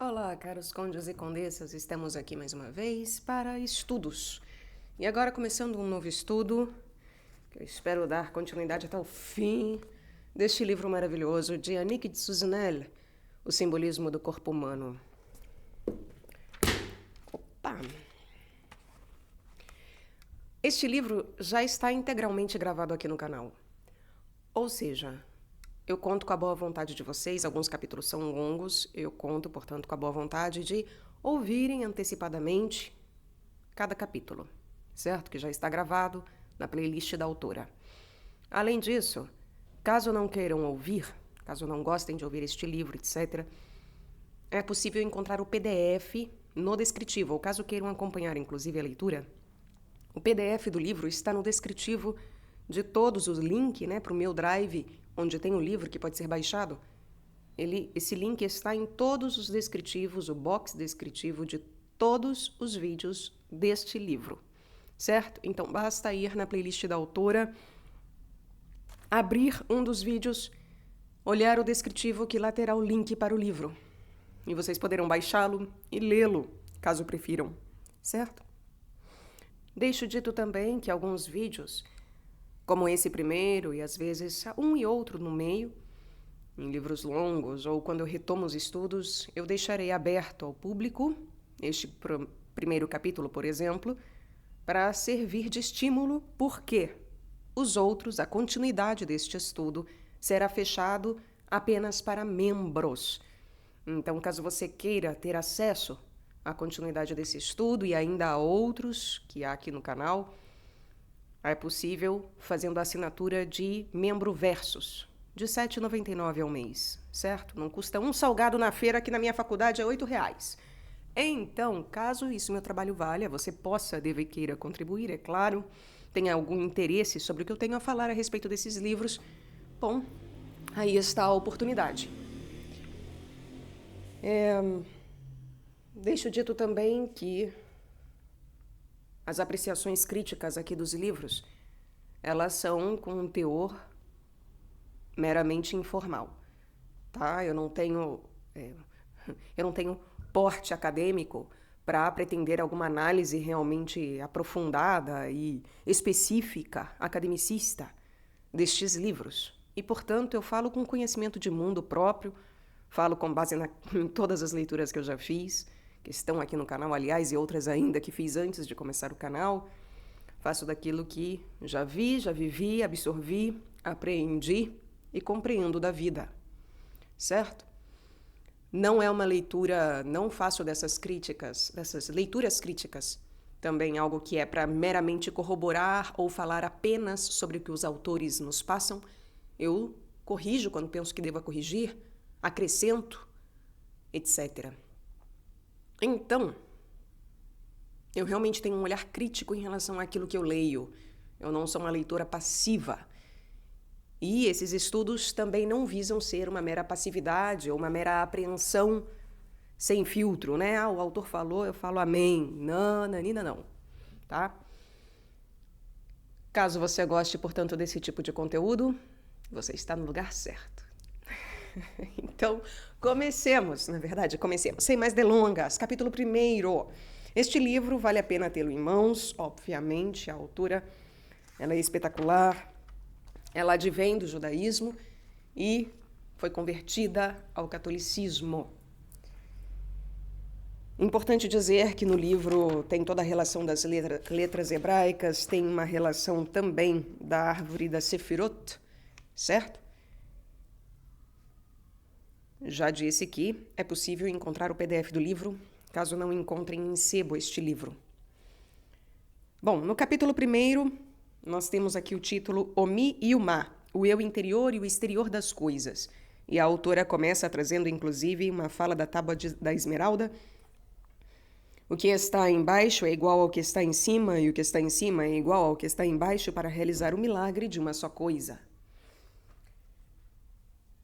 Olá, caros condes e condessas, estamos aqui mais uma vez para estudos. E agora começando um novo estudo, que eu espero dar continuidade até o fim, deste livro maravilhoso de Annick de Suzenel, O Simbolismo do Corpo Humano. Opa! Este livro já está integralmente gravado aqui no canal. Ou seja, eu conto com a boa vontade de vocês, alguns capítulos são longos, eu conto, portanto, com a boa vontade de ouvirem antecipadamente cada capítulo, certo? Que já está gravado na playlist da autora. Além disso, caso não queiram ouvir, caso não gostem de ouvir este livro, etc., é possível encontrar o PDF no descritivo, ou caso queiram acompanhar, inclusive, a leitura, o PDF do livro está no descritivo de todos os links, né, para o meu Drive, onde tem o livro que pode ser baixado. Esse link está em todos os descritivos, o box descritivo de todos os vídeos deste livro, certo? Então, basta ir na playlist da autora, abrir um dos vídeos, olhar o descritivo que lá terá o link para o livro. E vocês poderão baixá-lo e lê-lo, caso prefiram, certo? Deixo dito também que alguns vídeos, como esse primeiro e às vezes um e outro no meio, em livros longos ou quando eu retomo os estudos, eu deixarei aberto ao público, este primeiro capítulo, por exemplo, para servir de estímulo, porque os outros, a continuidade deste estudo, será fechado apenas para membros. Então, caso você queira ter acesso à continuidade desse estudo e ainda a outros que há aqui no canal, é possível fazendo a assinatura de membro versus, de R$ 7,99 ao mês, certo? Não custa um salgado na feira, que na minha faculdade é R$ 8,00. Então, caso isso meu trabalho valha, você possa, deve e queira contribuir, é claro, tenha algum interesse sobre o que eu tenho a falar a respeito desses livros, bom, aí está a oportunidade. Deixo dito também que as apreciações críticas aqui dos livros, elas são com um teor meramente informal, tá? Eu não tenho porte acadêmico para pretender alguma análise realmente aprofundada e específica, academicista, destes livros. E, portanto, eu falo com conhecimento de mundo próprio, falo com base em todas as leituras que eu já fiz, que estão aqui no canal, aliás, e outras ainda que fiz antes de começar o canal. Faço daquilo que já vi, já vivi, absorvi, apreendi e compreendo da vida, certo? Não é uma leitura, não faço dessas leituras críticas, também algo que é para meramente corroborar ou falar apenas sobre o que os autores nos passam. Eu corrijo quando penso que deva corrigir, acrescento, etc. Então, eu realmente tenho um olhar crítico em relação àquilo que eu leio. Eu não sou uma leitora passiva. E esses estudos também não visam ser uma mera passividade ou uma mera apreensão sem filtro, né? Ah, o autor falou, eu falo amém. Não, nanina, não. Tá? Caso você goste, portanto, desse tipo de conteúdo, você está no lugar certo. Então, comecemos, sem mais delongas. Capítulo 1. Este livro vale a pena tê-lo em mãos, obviamente, a autora, ela é espetacular, ela advém do judaísmo e foi convertida ao catolicismo. Importante dizer que no livro tem toda a relação das letras hebraicas, tem uma relação também da árvore da Sefirot, certo? Já disse que é possível encontrar o PDF do livro, caso não encontrem em sebo este livro. Bom, no capítulo 1, nós temos aqui o título O Mi e o Ma, o eu interior e o exterior das coisas. E a autora começa trazendo, inclusive, uma fala da Tábua da Esmeralda. O que está embaixo é igual ao que está em cima, e o que está em cima é igual ao que está embaixo para realizar o milagre de uma só coisa.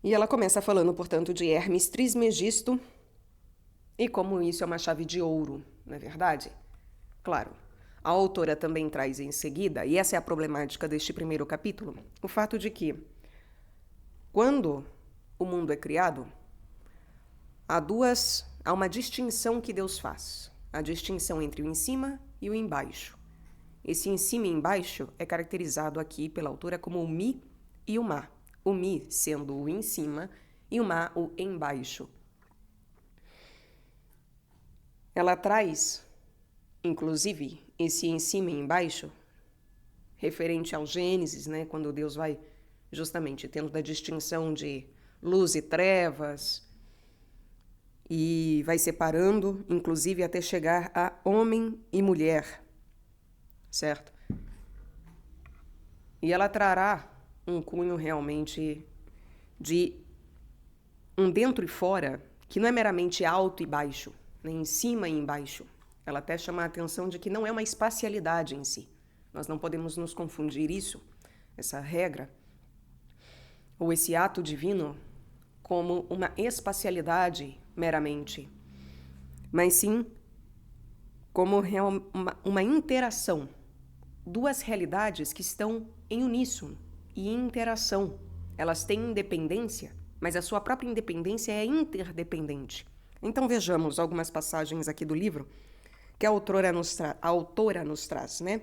E ela começa falando, portanto, de Hermes Trismegisto e como isso é uma chave de ouro, não é verdade? Claro, a autora também traz em seguida, e essa é a problemática deste primeiro capítulo, o fato de que, quando o mundo é criado, há há uma distinção que Deus faz. A distinção entre o em cima e o embaixo. Esse em cima e embaixo é caracterizado aqui pela autora como o mi e o ma. O mi sendo o em cima e o ma o embaixo. Ela traz, inclusive, esse em cima e embaixo, referente ao Gênesis, né, quando Deus vai justamente tendo a distinção de luz e trevas, e vai separando, inclusive, até chegar a homem e mulher, certo? E ela trará um cunho realmente de um dentro e fora, que não é meramente alto e baixo, nem em cima e embaixo. Ela até chama a atenção de que não é uma espacialidade em si. Nós não podemos nos confundir isso, essa regra, ou esse ato divino, como uma espacialidade meramente, mas sim como uma interação. Duas realidades que estão em uníssono e em interação. Elas têm independência, mas a sua própria independência é interdependente. Então vejamos algumas passagens aqui do livro que a autora nos traz, né?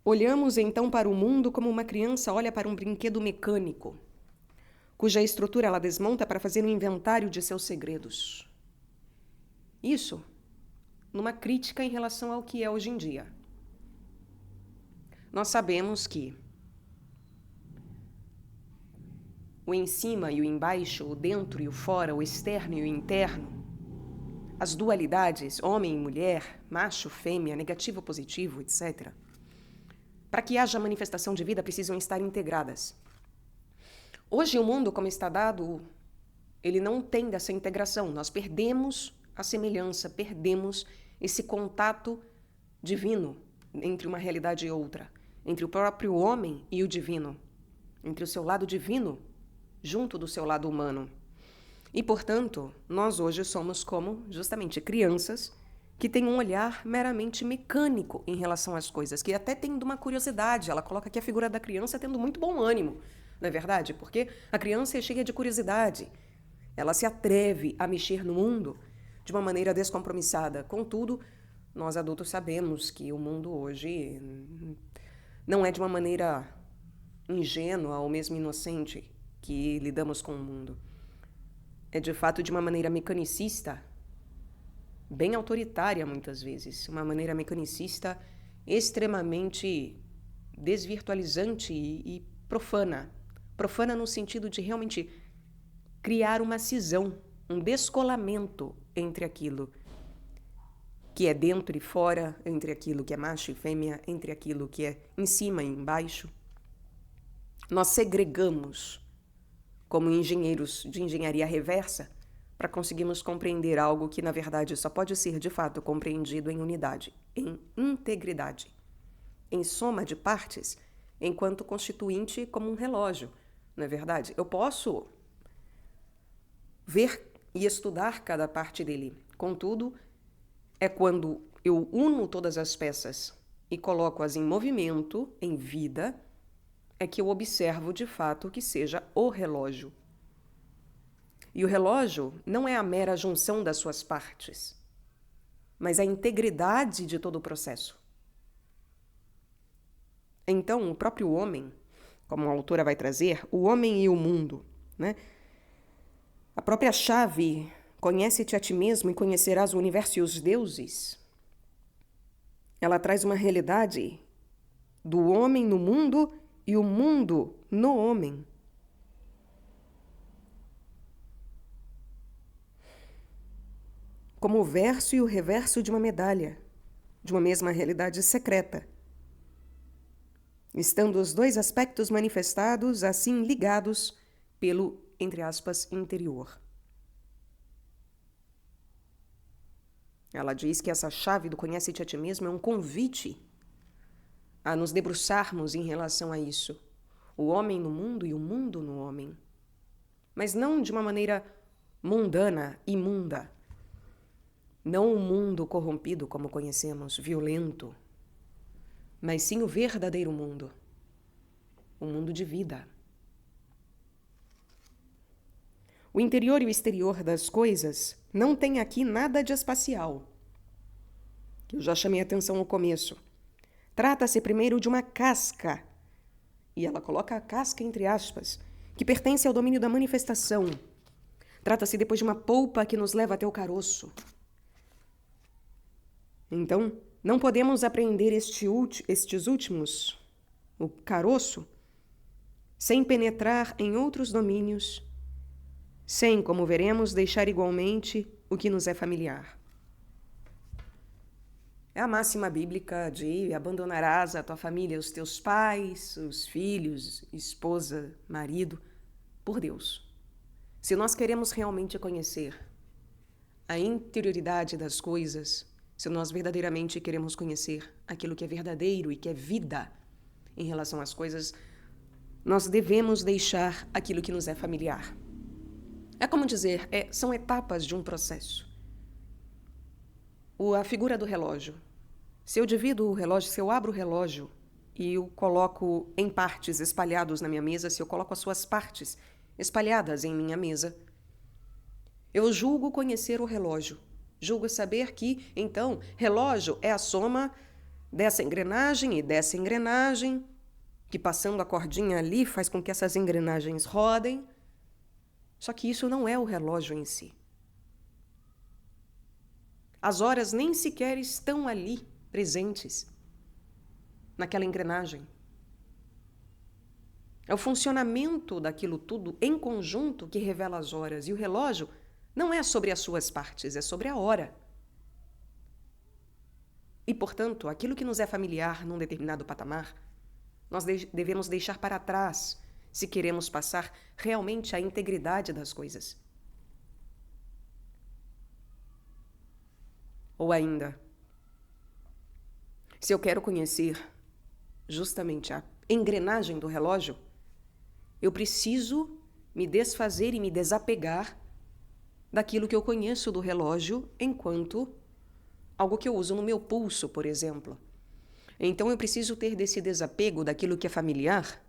Olhamos então para o mundo como uma criança olha para um brinquedo mecânico, cuja estrutura ela desmonta para fazer um inventário de seus segredos. Isso numa crítica em relação ao que é hoje em dia. Nós sabemos que o em cima e o embaixo, o dentro e o fora, o externo e o interno, as dualidades, homem e mulher, macho, fêmea, negativo, positivo, etc., para que haja manifestação de vida, precisam estar integradas. Hoje, o mundo, como está dado, ele não tem dessa integração. Nós perdemos a semelhança, perdemos esse contato divino entre uma realidade e outra, entre o próprio homem e o divino, entre o seu lado divino junto do seu lado humano. E, portanto, nós hoje somos como, justamente, crianças que têm um olhar meramente mecânico em relação às coisas, que até tem uma curiosidade. Ela coloca aqui a figura da criança tendo muito bom ânimo, não é verdade? Porque a criança é cheia de curiosidade. Ela se atreve a mexer no mundo de uma maneira descompromissada. Contudo, nós adultos sabemos que o mundo hoje não é de uma maneira ingênua ou mesmo inocente que lidamos com o mundo. É de fato de uma maneira mecanicista, bem autoritária muitas vezes, uma maneira mecanicista extremamente desvirtualizante e profana. Profana no sentido de realmente criar uma cisão, um descolamento entre aquilo que é dentro e fora, entre aquilo que é macho e fêmea, entre aquilo que é em cima e embaixo. Nós segregamos como engenheiros de engenharia reversa para conseguirmos compreender algo que, na verdade, só pode ser, de fato, compreendido em unidade, em integridade, em soma de partes, enquanto constituinte como um relógio, não é verdade? Eu posso ver e estudar cada parte dele. Contudo, é quando eu uno todas as peças e coloco-as em movimento, em vida, é que eu observo de fato que seja o relógio. E o relógio não é a mera junção das suas partes, mas a integridade de todo o processo. Então, o próprio homem, como a autora vai trazer, o homem e o mundo, né? A própria chave, conhece-te a ti mesmo e conhecerás o universo e os deuses. Ela traz uma realidade do homem no mundo e o mundo no homem. Como o verso e o reverso de uma medalha, de uma mesma realidade secreta, estando os dois aspectos manifestados, assim ligados pelo, entre aspas, interior. Ela diz que essa chave do conhece-te a ti mesmo é um convite a nos debruçarmos em relação a isso. O homem no mundo e o mundo no homem. Mas não de uma maneira mundana, imunda. Não o mundo corrompido como conhecemos, violento. Mas sim o verdadeiro mundo. O mundo de vida. O interior e o exterior das coisas não tem aqui nada de espacial. Eu já chamei a atenção no começo. Trata-se primeiro de uma casca, e ela coloca a casca entre aspas, que pertence ao domínio da manifestação. Trata-se depois de uma polpa que nos leva até o caroço. Então, não podemos apreender estes últimos, o caroço, sem penetrar em outros domínios, sem, como veremos, deixar igualmente o que nos é familiar. É a máxima bíblica de abandonarás a tua família, os teus pais, os filhos, esposa, marido, por Deus. Se nós queremos realmente conhecer a interioridade das coisas, se nós verdadeiramente queremos conhecer aquilo que é verdadeiro e que é vida em relação às coisas, nós devemos deixar aquilo que nos é familiar. É como dizer, são etapas de um processo. A figura do relógio. Se eu divido o relógio, se eu abro o relógio e o coloco em partes espalhados na minha mesa, se eu coloco as suas partes espalhadas em minha mesa, eu julgo conhecer o relógio. Julgo saber que, então, relógio é a soma dessa engrenagem e dessa engrenagem, que passando a cordinha ali faz com que essas engrenagens rodem. Só que isso não é o relógio em si. As horas nem sequer estão ali, presentes, naquela engrenagem. É o funcionamento daquilo tudo em conjunto que revela as horas. E o relógio não é sobre as suas partes, é sobre a hora. E, portanto, aquilo que nos é familiar num determinado patamar, nós devemos deixar para trás se queremos passar realmente a integridade das coisas. Ou ainda, se eu quero conhecer justamente a engrenagem do relógio, eu preciso me desfazer e me desapegar daquilo que eu conheço do relógio enquanto algo que eu uso no meu pulso, por exemplo. Então eu preciso ter desse desapego daquilo que é familiar,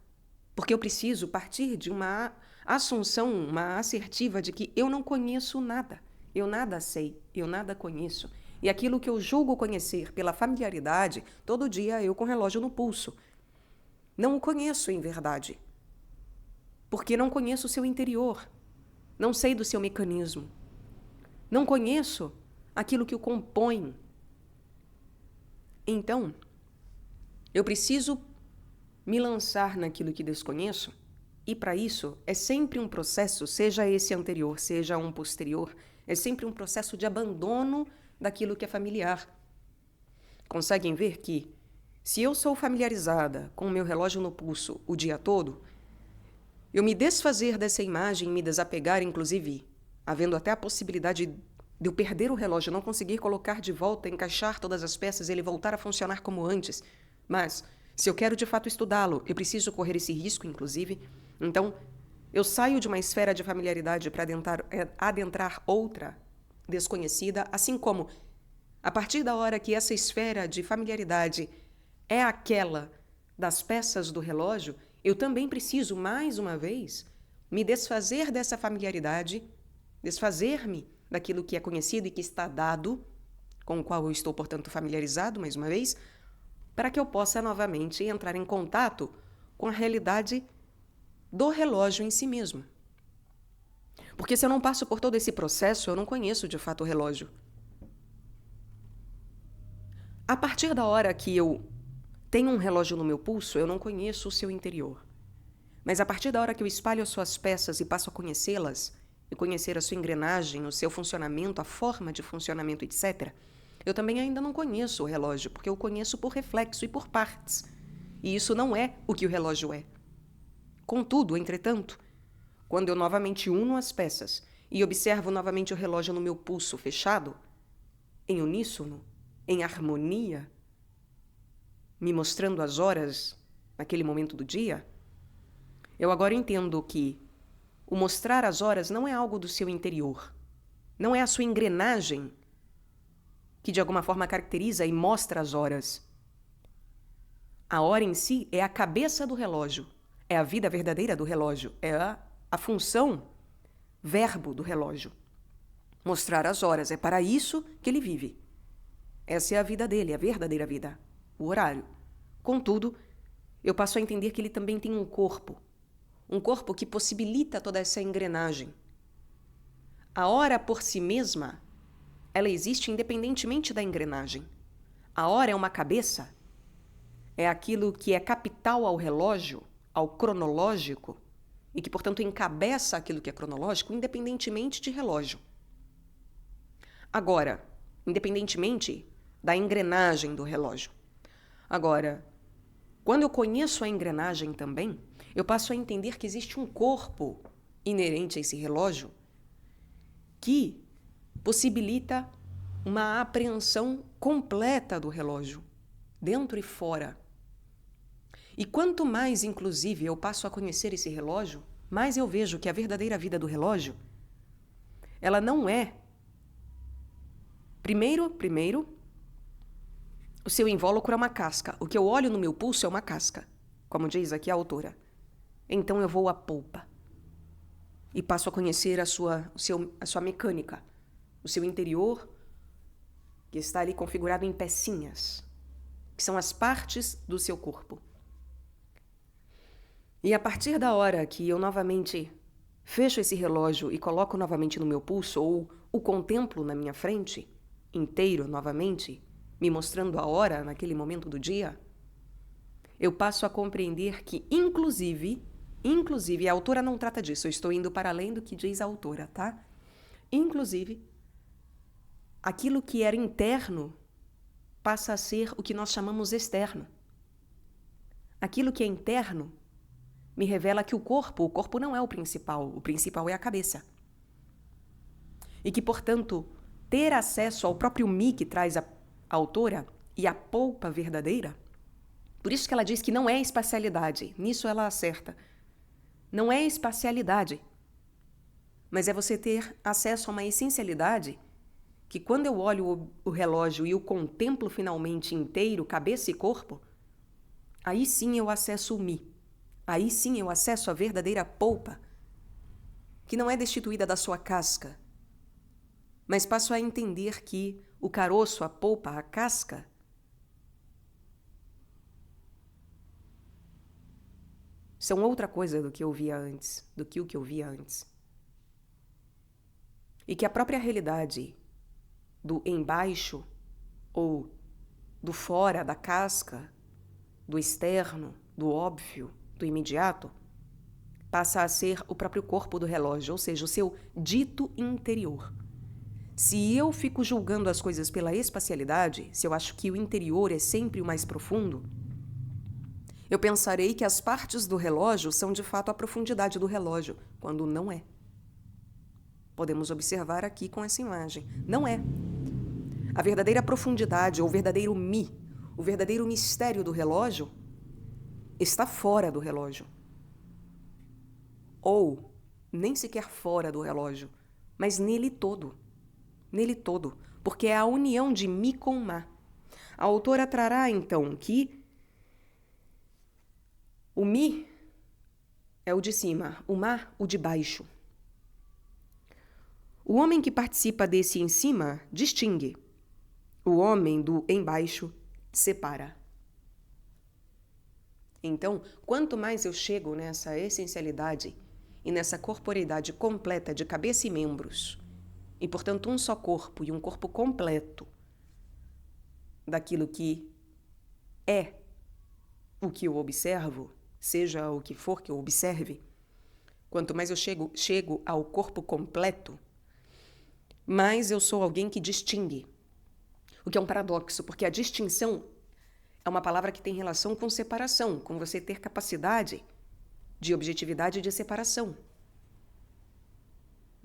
porque eu preciso partir de uma assunção, uma assertiva de que eu não conheço nada, eu nada sei, eu nada conheço. E aquilo que eu julgo conhecer pela familiaridade, todo dia eu com o relógio no pulso. Não o conheço em verdade, porque não conheço o seu interior, não sei do seu mecanismo, não conheço aquilo que o compõe. Então, eu preciso me lançar naquilo que desconheço, e para isso é sempre um processo, seja esse anterior, seja um posterior, é sempre um processo de abandono daquilo que é familiar. Conseguem ver que, se eu sou familiarizada com o meu relógio no pulso o dia todo, eu me desfazer dessa imagem, me desapegar, inclusive, havendo até a possibilidade de eu perder o relógio, não conseguir colocar de volta, encaixar todas as peças, ele voltar a funcionar como antes. Mas, se eu quero de fato estudá-lo, eu preciso correr esse risco, inclusive. Então, eu saio de uma esfera de familiaridade para adentrar outra desconhecida, assim como, a partir da hora que essa esfera de familiaridade é aquela das peças do relógio, eu também preciso, mais uma vez, me desfazer dessa familiaridade, desfazer-me daquilo que é conhecido e que está dado, com o qual eu estou, portanto, familiarizado, mais uma vez, para que eu possa novamente entrar em contato com a realidade do relógio em si mesmo. Porque se eu não passo por todo esse processo, eu não conheço de fato o relógio. A partir da hora que eu tenho um relógio no meu pulso, eu não conheço o seu interior. Mas a partir da hora que eu espalho as suas peças e passo a conhecê-las, e conhecer a sua engrenagem, o seu funcionamento, a forma de funcionamento, etc., eu também ainda não conheço o relógio, porque eu o conheço por reflexo e por partes. E isso não é o que o relógio é. Contudo, entretanto, quando eu novamente uno as peças e observo novamente o relógio no meu pulso fechado, em uníssono, em harmonia, me mostrando as horas naquele momento do dia, eu agora entendo que o mostrar as horas não é algo do seu interior, não é a sua engrenagem que de alguma forma caracteriza e mostra as horas. A hora em si é a cabeça do relógio, é a vida verdadeira do relógio, é a função verbo do relógio. Mostrar as horas, é para isso que ele vive. Essa é a vida dele, a verdadeira vida, o horário. Contudo, eu passo a entender que ele também tem um corpo que possibilita toda essa engrenagem. A hora por si mesma, ela existe independentemente da engrenagem. A hora é uma cabeça, é aquilo que é capital ao relógio, ao cronológico, e que, portanto, encabeça aquilo que é cronológico, independentemente de relógio. Agora, independentemente da engrenagem do relógio. Agora, quando eu conheço a engrenagem também, eu passo a entender que existe um corpo inerente a esse relógio que possibilita uma apreensão completa do relógio, dentro e fora. E quanto mais, inclusive, eu passo a conhecer esse relógio, mais eu vejo que a verdadeira vida do relógio, ela não é, primeiro, o seu invólucro é uma casca. O que eu olho no meu pulso é uma casca, como diz aqui a autora. Então eu vou à polpa e passo a conhecer a sua mecânica, o seu interior, que está ali configurado em pecinhas, que são as partes do seu corpo. E a partir da hora que eu novamente fecho esse relógio e coloco novamente no meu pulso, ou o contemplo na minha frente, inteiro novamente, me mostrando a hora naquele momento do dia, eu passo a compreender que, inclusive, a autora não trata disso, eu estou indo para além do que diz a autora, tá? Inclusive, aquilo que era interno passa a ser o que nós chamamos externo. Aquilo que é interno me revela que o corpo não é o principal é a cabeça. E que, portanto, ter acesso ao próprio mi que traz a autora e a polpa verdadeira, por isso que ela diz que não é espacialidade, nisso ela acerta. Não é espacialidade, mas é você ter acesso a uma essencialidade que quando eu olho o relógio e o contemplo finalmente inteiro, cabeça e corpo, aí sim eu acesso o mi. Aí sim eu acesso a verdadeira polpa, que não é destituída da sua casca, mas passo a entender que o caroço, a polpa, a casca, são outra coisa do que eu via antes, do que o que eu via antes. E que a própria realidade do embaixo ou do fora da casca, do externo, do óbvio, do imediato, passa a ser o próprio corpo do relógio, ou seja, o seu dito interior. Se eu fico julgando as coisas pela espacialidade, se eu acho que o interior é sempre o mais profundo, eu pensarei que as partes do relógio são de fato a profundidade do relógio, quando não é. Podemos observar aqui com essa imagem. Não é. A verdadeira profundidade, ou o verdadeiro mi, o verdadeiro mistério do relógio, está fora do relógio. Ou nem sequer fora do relógio, mas nele todo. Nele todo, porque é a união de mi com ma. A autora trará, então, que o mi é o de cima, o ma, o de baixo. O homem que participa desse em cima distingue. O homem do embaixo separa. Então, quanto mais eu chego nessa essencialidade e nessa corporeidade completa de cabeça e membros, e, portanto, um só corpo e um corpo completo daquilo que é o que eu observo, seja o que for que eu observe, quanto mais eu chego ao corpo completo, mais eu sou alguém que distingue. O que é um paradoxo, porque a distinção é uma palavra que tem relação com separação, com você ter capacidade de objetividade e de separação.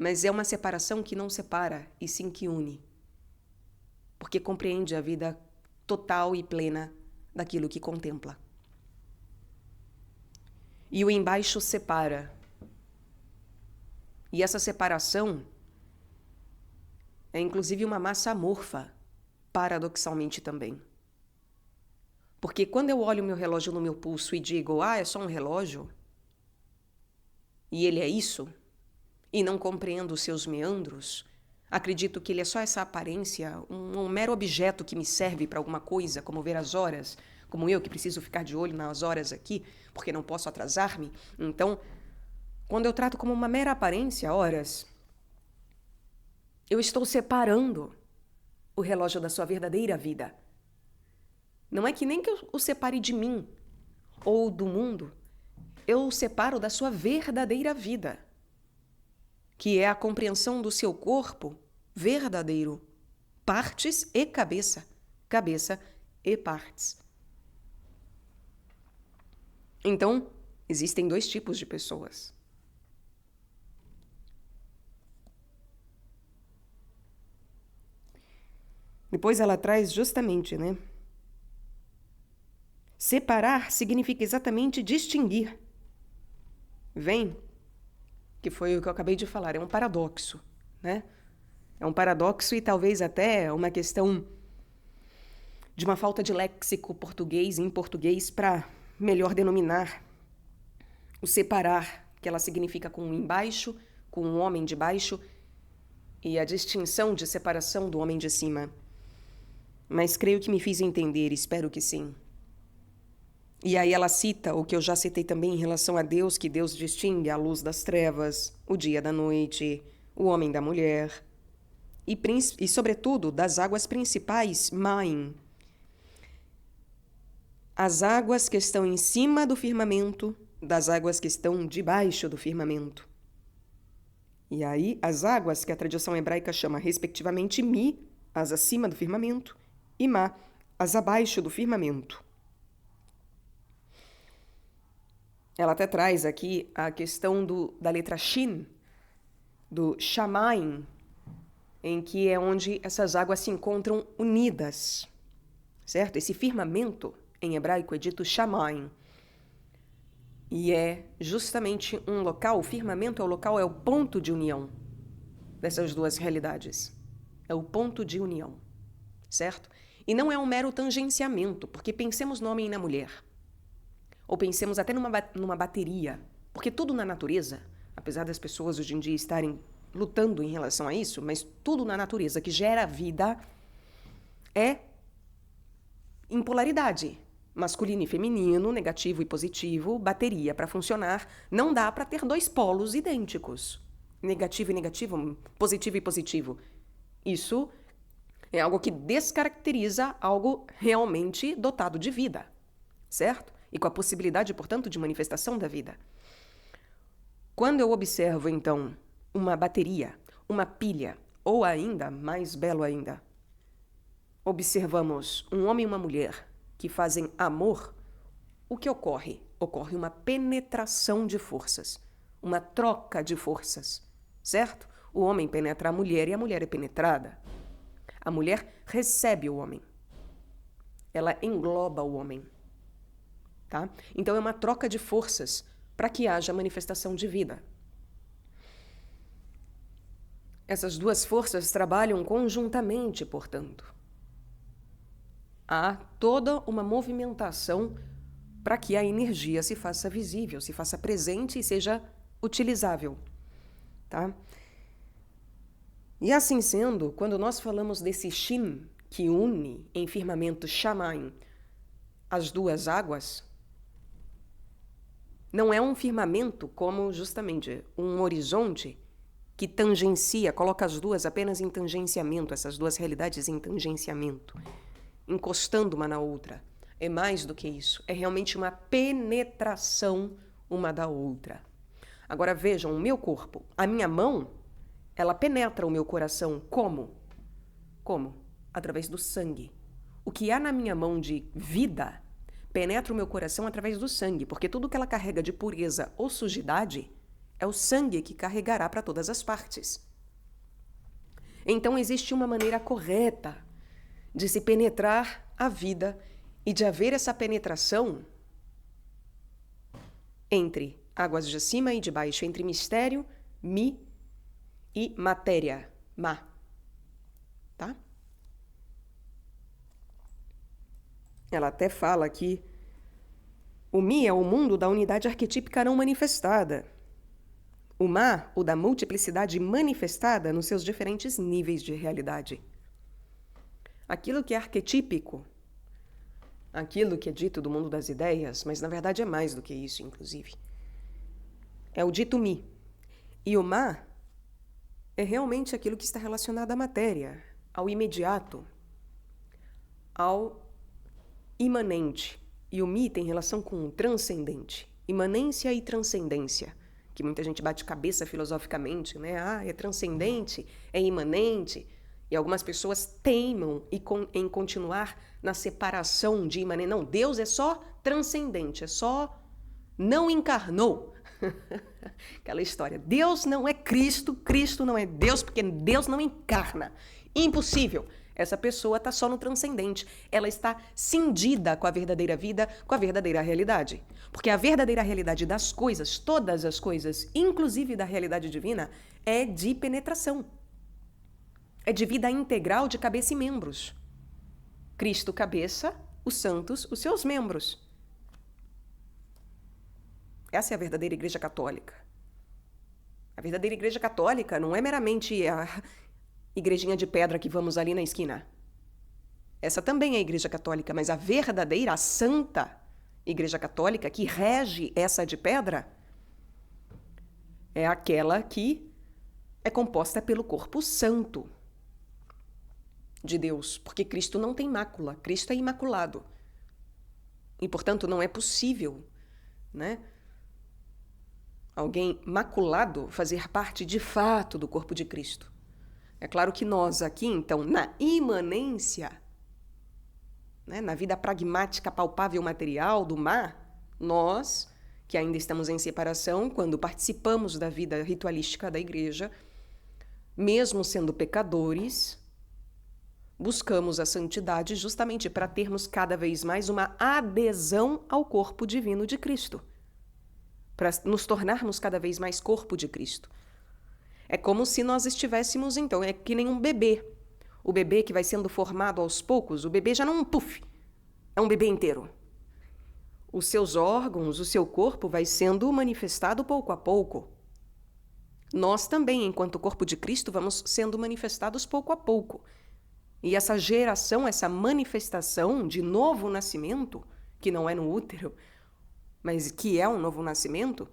Mas é uma separação que não separa, e sim que une. Porque compreende a vida total e plena daquilo que contempla. E o embaixo separa. E essa separação é inclusive uma massa amorfa, paradoxalmente também. Porque quando eu olho o meu relógio no meu pulso e digo, é só um relógio, e ele é isso, e não compreendo os seus meandros, acredito que ele é só essa aparência, um mero objeto que me serve para alguma coisa, como ver as horas, como eu que preciso ficar de olho nas horas aqui, porque não posso atrasar-me. Então, quando eu trato como uma mera aparência, horas, eu estou separando o relógio da sua verdadeira vida. Não é que nem que eu o separe de mim ou do mundo, eu o separo da sua verdadeira vida, que é a compreensão do seu corpo verdadeiro, partes e cabeça, cabeça e partes. Então, existem dois tipos de pessoas. Depois ela traz justamente, né? Separar significa exatamente distinguir. Vem, que foi o que eu acabei de falar, é um paradoxo, né? É um paradoxo e talvez até uma questão de uma falta de léxico português em português para melhor denominar o separar, que ela significa com um embaixo, com um homem de baixo, e a distinção de separação do homem de cima. Mas creio que me fiz entender, espero que sim. E aí ela cita o que eu já citei também em relação a Deus, que Deus distingue a luz das trevas, o dia da noite, o homem da mulher, e sobretudo, das águas principais, Maim. As águas que estão em cima do firmamento, das águas que estão debaixo do firmamento. E aí, as águas que a tradição hebraica chama respectivamente Mi, as acima do firmamento, e Ma, as abaixo do firmamento. Ela até traz aqui a questão da letra Shin, do Shamayim, em que é onde essas águas se encontram unidas, certo? Esse firmamento, em hebraico, é dito Shamayim. E é justamente um local, o firmamento é o local, é o ponto de união dessas duas realidades. É o ponto de união, certo? E não é um mero tangenciamento, porque pensemos no homem e na mulher. Ou pensemos até numa bateria, porque tudo na natureza, apesar das pessoas hoje em dia estarem lutando em relação a isso, mas tudo na natureza que gera vida é em polaridade. Masculino e feminino, negativo e positivo, bateria para funcionar, não dá para ter dois polos idênticos. Negativo e negativo, positivo e positivo. Isso é algo que descaracteriza algo realmente dotado de vida, certo? E com a possibilidade, portanto, de manifestação da vida. Quando eu observo, então, uma bateria, uma pilha, ou ainda, mais belo ainda, observamos um homem e uma mulher que fazem amor, o que ocorre? Ocorre uma penetração de forças, uma troca de forças, certo? O homem penetra a mulher e a mulher é penetrada. A mulher recebe o homem. Ela engloba o homem. Tá? Então é uma troca de forças para que haja manifestação de vida. Essas duas forças trabalham conjuntamente, portanto. Há toda uma movimentação para que a energia se faça visível, se faça presente e seja utilizável. Tá? E assim sendo, quando nós falamos desse Shin, que une em firmamento Shamayim as duas águas, não é um firmamento como justamente um horizonte que tangencia, coloca as duas apenas em tangenciamento, essas duas realidades em tangenciamento, encostando uma na outra. É mais do que isso, é realmente uma penetração uma da outra. Agora vejam, o meu corpo, a minha mão, ela penetra o meu coração como? Como? Através do sangue. O que há na minha mão de vida penetra o meu coração através do sangue, porque tudo que ela carrega de pureza ou sujidade é o sangue que carregará para todas as partes. Então existe uma maneira correta de se penetrar a vida e de haver essa penetração entre águas de cima e de baixo, entre mistério, mi, e matéria, ma. Tá? Ela até fala aqui, o mi é o mundo da unidade arquetípica não manifestada. O má, o da multiplicidade manifestada nos seus diferentes níveis de realidade. Aquilo que é arquetípico, aquilo que é dito do mundo das ideias, mas na verdade é mais do que isso, inclusive, é o dito mi. E o má é realmente aquilo que está relacionado à matéria, ao imediato, ao imanente. E o mi tem relação com o transcendente. Imanência e transcendência, que muita gente bate cabeça filosoficamente, né? É transcendente, é imanente. E algumas pessoas teimam em continuar na separação de imanente. Não, Deus é só transcendente, é só não encarnou. Aquela história. Deus não é Cristo, Cristo não é Deus, porque Deus não encarna. Impossível. Essa pessoa está só no transcendente. Ela está cindida com a verdadeira vida, com a verdadeira realidade. Porque a verdadeira realidade das coisas, todas as coisas, inclusive da realidade divina, é de penetração. É de vida integral de cabeça e membros. Cristo, cabeça, os santos, os seus membros. Essa é a verdadeira Igreja Católica. A verdadeira Igreja Católica não é meramente a igrejinha de pedra que vamos ali na esquina. Essa também é a Igreja Católica, mas a verdadeira, a santa Igreja Católica que rege essa de pedra é aquela que é composta pelo corpo santo de Deus, porque Cristo não tem mácula, Cristo é imaculado. E, portanto, não é possível, né, alguém maculado fazer parte de fato do corpo de Cristo. É claro que nós aqui, então, na imanência, né, na vida pragmática, palpável, material do mar, nós, que ainda estamos em separação, quando participamos da vida ritualística da igreja, mesmo sendo pecadores, buscamos a santidade justamente para termos cada vez mais uma adesão ao corpo divino de Cristo, para nos tornarmos cada vez mais corpo de Cristo. É como se nós estivéssemos, então, é que nem um bebê. O bebê que vai sendo formado aos poucos, o bebê já não é um puff, é um bebê inteiro. Os seus órgãos, o seu corpo vai sendo manifestado pouco a pouco. Nós também, enquanto corpo de Cristo, vamos sendo manifestados pouco a pouco. E essa geração, essa manifestação de novo nascimento, que não é no útero, mas que é um novo nascimento,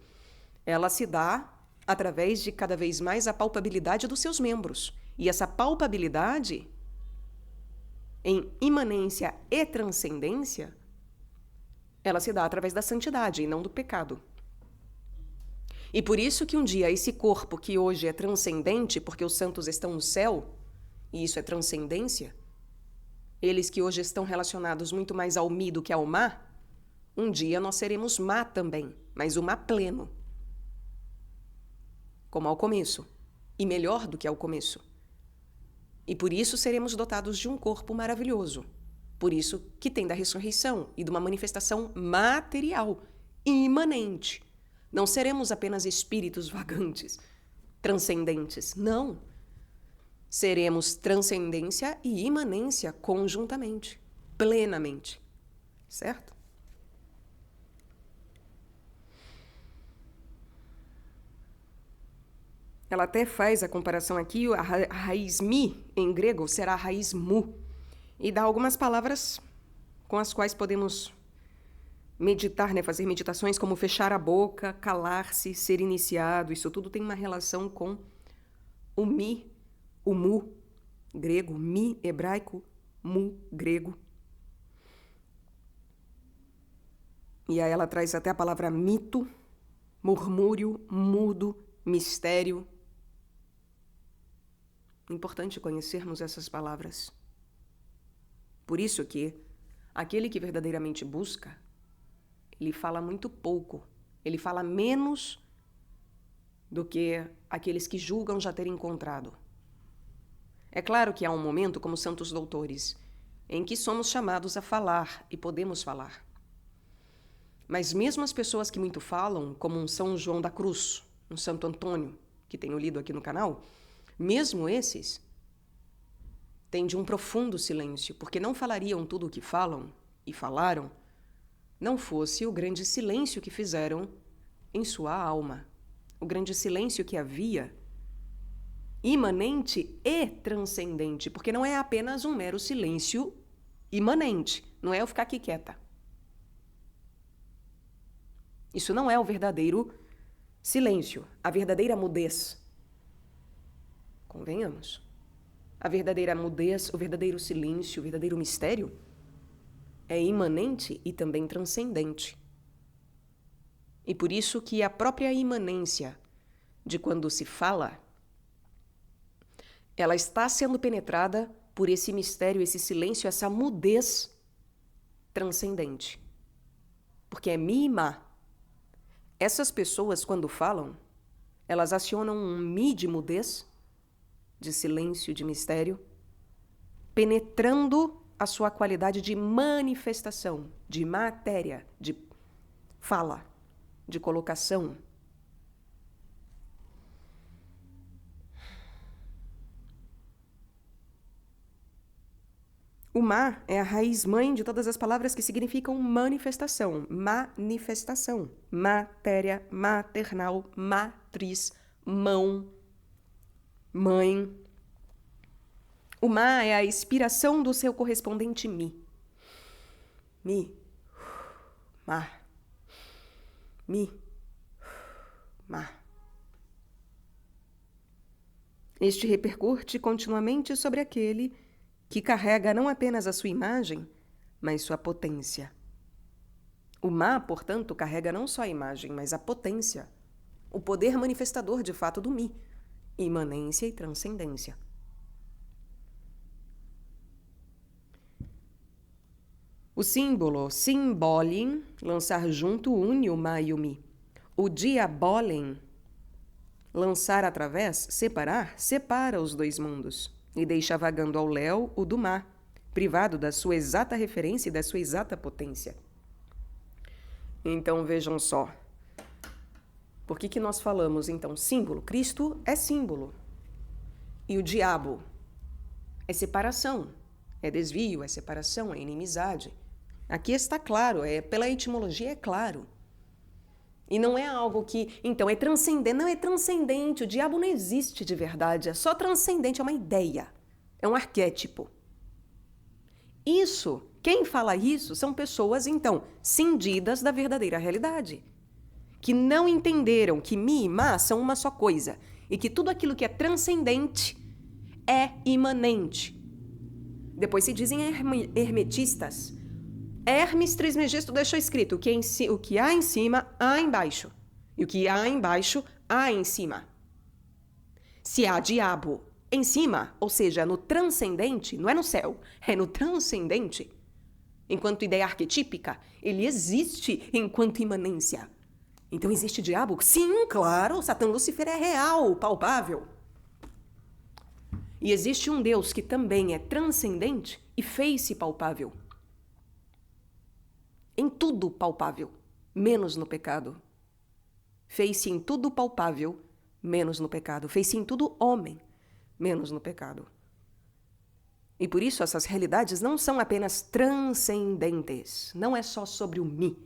ela se dá através de cada vez mais a palpabilidade dos seus membros. E essa palpabilidade, em imanência e transcendência, ela se dá através da santidade e não do pecado. E por isso que um dia esse corpo que hoje é transcendente, porque os santos estão no céu, e isso é transcendência, eles que hoje estão relacionados muito mais ao mi do que ao má, um dia nós seremos má também, mas o má pleno. Como ao começo, e melhor do que ao começo. E por isso seremos dotados de um corpo maravilhoso. Por isso que tem da ressurreição e de uma manifestação material, imanente. Não seremos apenas espíritos vagantes, transcendentes. Não. Seremos transcendência e imanência conjuntamente, plenamente. Certo? Ela até faz a comparação aqui, a raiz mi, em grego, será a raiz mu. E dá algumas palavras com as quais podemos meditar, né? Fazer meditações como fechar a boca, calar-se, ser iniciado. Isso tudo tem uma relação com o mi, o mu, grego, mi, hebraico, mu, grego. E aí ela traz até a palavra mito, murmúrio, mudo, mistério. Importante conhecermos essas palavras. Por isso que aquele que verdadeiramente busca, ele fala muito pouco, ele fala menos do que aqueles que julgam já ter encontrado. É claro que há um momento, como santos doutores, em que somos chamados a falar e podemos falar. Mas mesmo as pessoas que muito falam, como um São João da Cruz, um Santo Antônio, que tenho lido aqui no canal, mesmo esses têm de um profundo silêncio, porque não falariam tudo o que falam e falaram, não fosse o grande silêncio que fizeram em sua alma, o grande silêncio que havia, imanente e transcendente, porque não é apenas um mero silêncio imanente, não é eu ficar aqui quieta. Isso não é o verdadeiro silêncio, a verdadeira mudez. Convenhamos. A verdadeira mudez, o verdadeiro silêncio, o verdadeiro mistério é imanente e também transcendente. E por isso que a própria imanência de quando se fala, ela está sendo penetrada por esse mistério, esse silêncio, essa mudez transcendente. Porque é mi e ma. Essas pessoas, quando falam, elas acionam um mi de mudez, de silêncio, de mistério, penetrando a sua qualidade de manifestação, de matéria, de fala, de colocação. O ma é a raiz mãe de todas as palavras que significam manifestação, manifestação, matéria, maternal, matriz, mão, mãe. O ma é a expiração do seu correspondente mi. Mi, ma, mi, ma. Este repercute continuamente sobre aquele que carrega não apenas a sua imagem, mas sua potência. O ma, portanto, carrega não só a imagem, mas a potência, o poder manifestador de fato do mi, imanência e transcendência. O símbolo simbolem, lançar junto, une o ma e o mi. O diabolem, lançar através, separar, separa os dois mundos e deixa vagando ao léu o do ma, privado da sua exata referência e da sua exata potência. Então vejam só. Por que nós falamos, então, símbolo? Cristo é símbolo. E o diabo é separação, é desvio, é separação, é inimizade. Aqui está claro, pela etimologia é claro. E não é algo que, então, é transcendente. Não é transcendente, o diabo não existe de verdade, é só transcendente, é uma ideia, é um arquétipo. Isso, quem fala isso são pessoas, então, cindidas da verdadeira realidade, que não entenderam que mi e ma são uma só coisa e que tudo aquilo que é transcendente é imanente. Depois se dizem hermetistas. Hermes Trismegisto deixou escrito o que há em cima, há embaixo. E o que há embaixo, há em cima. Se há diabo em cima, ou seja, no transcendente, não é no céu, é no transcendente, enquanto ideia arquetípica, ele existe enquanto imanência. Então existe diabo? Sim, claro, Satã Lúcifer é real, palpável. E existe um Deus que também é transcendente e fez-se palpável. Em tudo palpável, menos no pecado. Fez-se em tudo palpável, menos no pecado. Fez-se em tudo homem, menos no pecado. E por isso essas realidades não são apenas transcendentes. Não é só sobre o mi.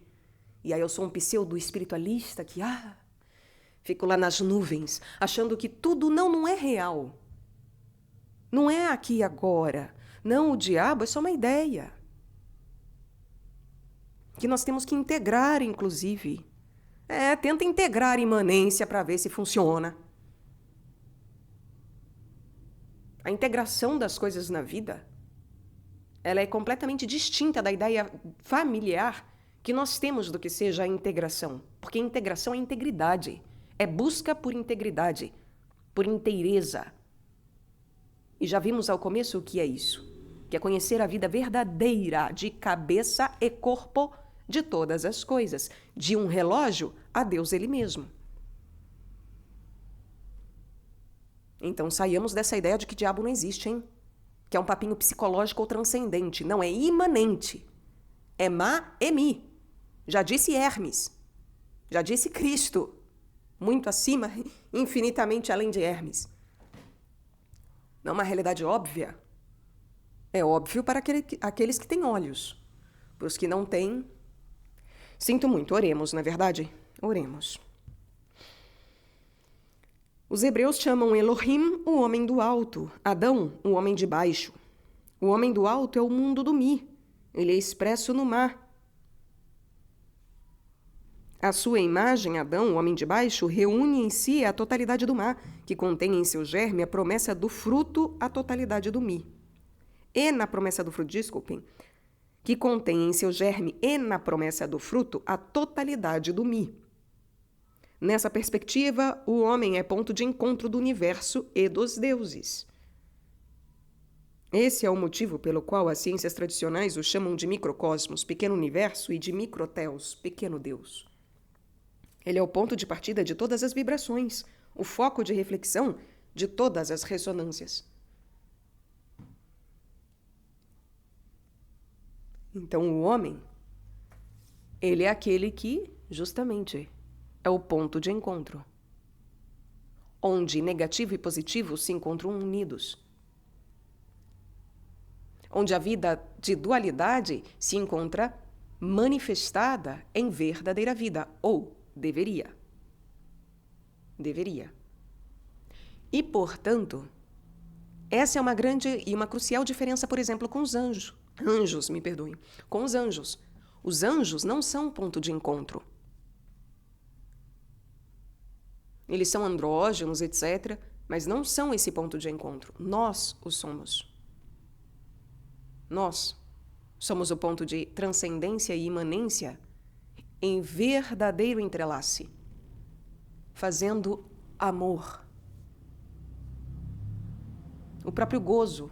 E aí eu sou um pseudo-espiritualista que, fico lá nas nuvens, achando que tudo não é real. Não é aqui e agora. Não, o diabo é só uma ideia. Que nós temos que integrar, inclusive. Tenta integrar a imanência para ver se funciona. A integração das coisas na vida, ela é completamente distinta da ideia familiar que nós temos do que seja a integração. Porque integração é integridade. É busca por integridade, por inteireza. E já vimos ao começo o que é isso. Que é conhecer a vida verdadeira de cabeça e corpo de todas as coisas, de um relógio a Deus ele mesmo. Então saiamos dessa ideia de que diabo não existe, hein? Que é um papinho psicológico ou transcendente. Não, é imanente. É ma e mi. Já disse Hermes. Já disse Cristo. Muito acima, infinitamente além de Hermes. Não é uma realidade óbvia? É óbvio para aqueles que têm olhos. Para os que não têm, sinto muito, oremos, não é verdade? Oremos. Os hebreus chamam Elohim o homem do alto, Adão o homem de baixo. O homem do alto é o mundo do Mi. Ele é expresso no mar. A sua imagem, Adão, o homem de baixo, reúne em si a totalidade do mar, que contém em seu germe a promessa do fruto, a totalidade do Mi. E na promessa do fruto, desculpem, que contém em seu germe e na promessa do fruto a totalidade do Mi. Nessa perspectiva, o homem é ponto de encontro do universo e dos deuses. Esse é o motivo pelo qual as ciências tradicionais o chamam de microcosmos, pequeno universo, e de microteos, pequeno Deus. Ele é o ponto de partida de todas as vibrações, o foco de reflexão de todas as ressonâncias. Então, o homem, ele é aquele que, justamente, é o ponto de encontro, onde negativo e positivo se encontram unidos, onde a vida de dualidade se encontra manifestada em verdadeira vida, ou deveria. Deveria. E, portanto, essa é uma grande e uma crucial diferença, por exemplo, com os anjos. Com os anjos. Os anjos não são um ponto de encontro. Eles são andrógenos, etc., mas não são esse ponto de encontro. Nós o somos. Nós somos o ponto de transcendência e imanência em verdadeiro entrelace, fazendo amor. O próprio gozo,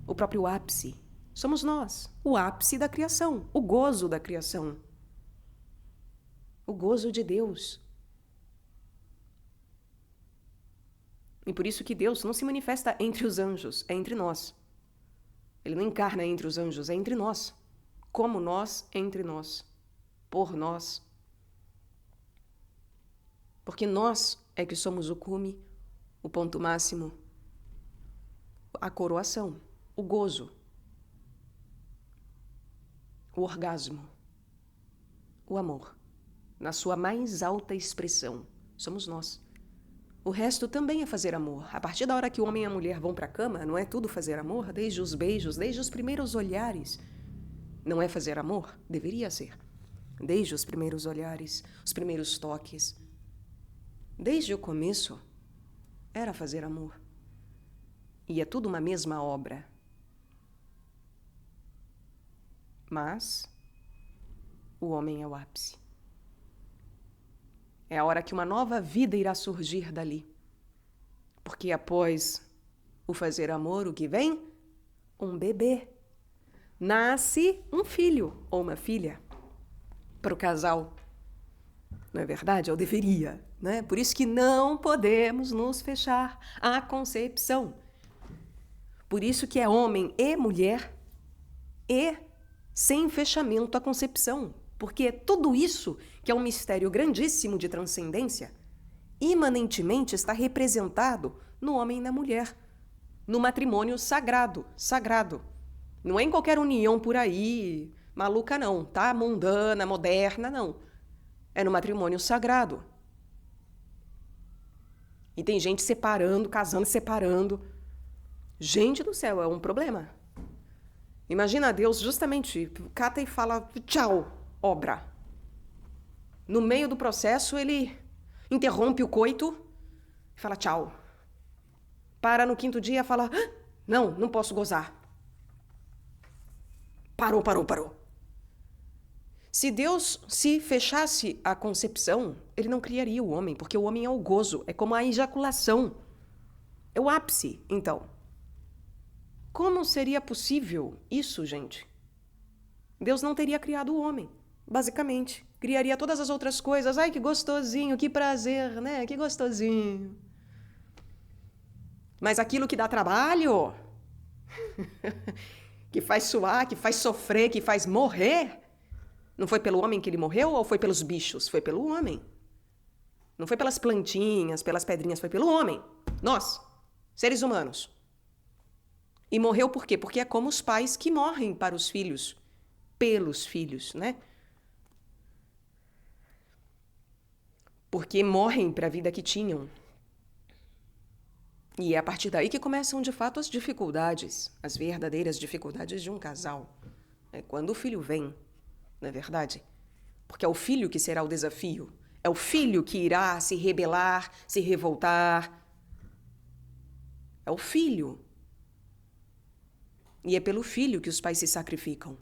o próprio ápice, somos nós, o ápice da criação, o gozo da criação, o gozo de Deus. E por isso que Deus não se manifesta entre os anjos, é entre nós. Ele não encarna entre os anjos, é entre nós, como nós, entre nós. Por nós. Porque nós é que somos o cume, o ponto máximo, a coroação, o gozo, o orgasmo, o amor, na sua mais alta expressão, somos nós. O resto também é fazer amor. A partir da hora que o homem e a mulher vão para a cama, não é tudo fazer amor? Desde os beijos, desde os primeiros olhares. Não é fazer amor? Deveria ser. Desde os primeiros olhares, os primeiros toques. Desde o começo, era fazer amor. E é tudo uma mesma obra. Mas o homem é o ápice. É a hora que uma nova vida irá surgir dali. Porque após o fazer amor, o que vem? Um bebê. Nasce um filho ou uma filha para o casal. Não é verdade? Ou deveria, né? Por isso que não podemos nos fechar à concepção. Por isso que é homem e mulher e sem fechamento à concepção. Porque tudo isso, que é um mistério grandíssimo de transcendência, imanentemente está representado no homem e na mulher, no matrimônio sagrado, sagrado. Não é em qualquer união por aí, maluca não, tá? Mundana, moderna, não. É no matrimônio sagrado. E tem gente separando, casando e separando. Gente do céu, é um problema. Imagina Deus justamente cata e fala tchau, obra. No meio do processo, ele interrompe o coito e fala tchau. Para no quinto dia e fala, não posso gozar. Parou. Se Deus se fechasse à concepção, ele não criaria o homem, porque o homem é o gozo, é como a ejaculação. É o ápice, então. Como seria possível isso, gente? Deus não teria criado o homem, basicamente. Criaria todas as outras coisas. Ai, que gostosinho, que prazer, né? Que gostosinho. Mas aquilo que dá trabalho, que faz suar, que faz sofrer, que faz morrer, não foi pelo homem que ele morreu ou foi pelos bichos? Foi pelo homem. Não foi pelas plantinhas, pelas pedrinhas, foi pelo homem. Nós, seres humanos. E morreu por quê? Porque é como os pais que morrem para os filhos, pelos filhos, né? Porque morrem para a vida que tinham, E é a partir daí que começam de fato as dificuldades, as verdadeiras dificuldades de um casal. É quando o filho vem, não é verdade? Porque é o filho que será o desafio. É o filho que irá se rebelar, se revoltar. É o filho. E é pelo filho que os pais se sacrificam.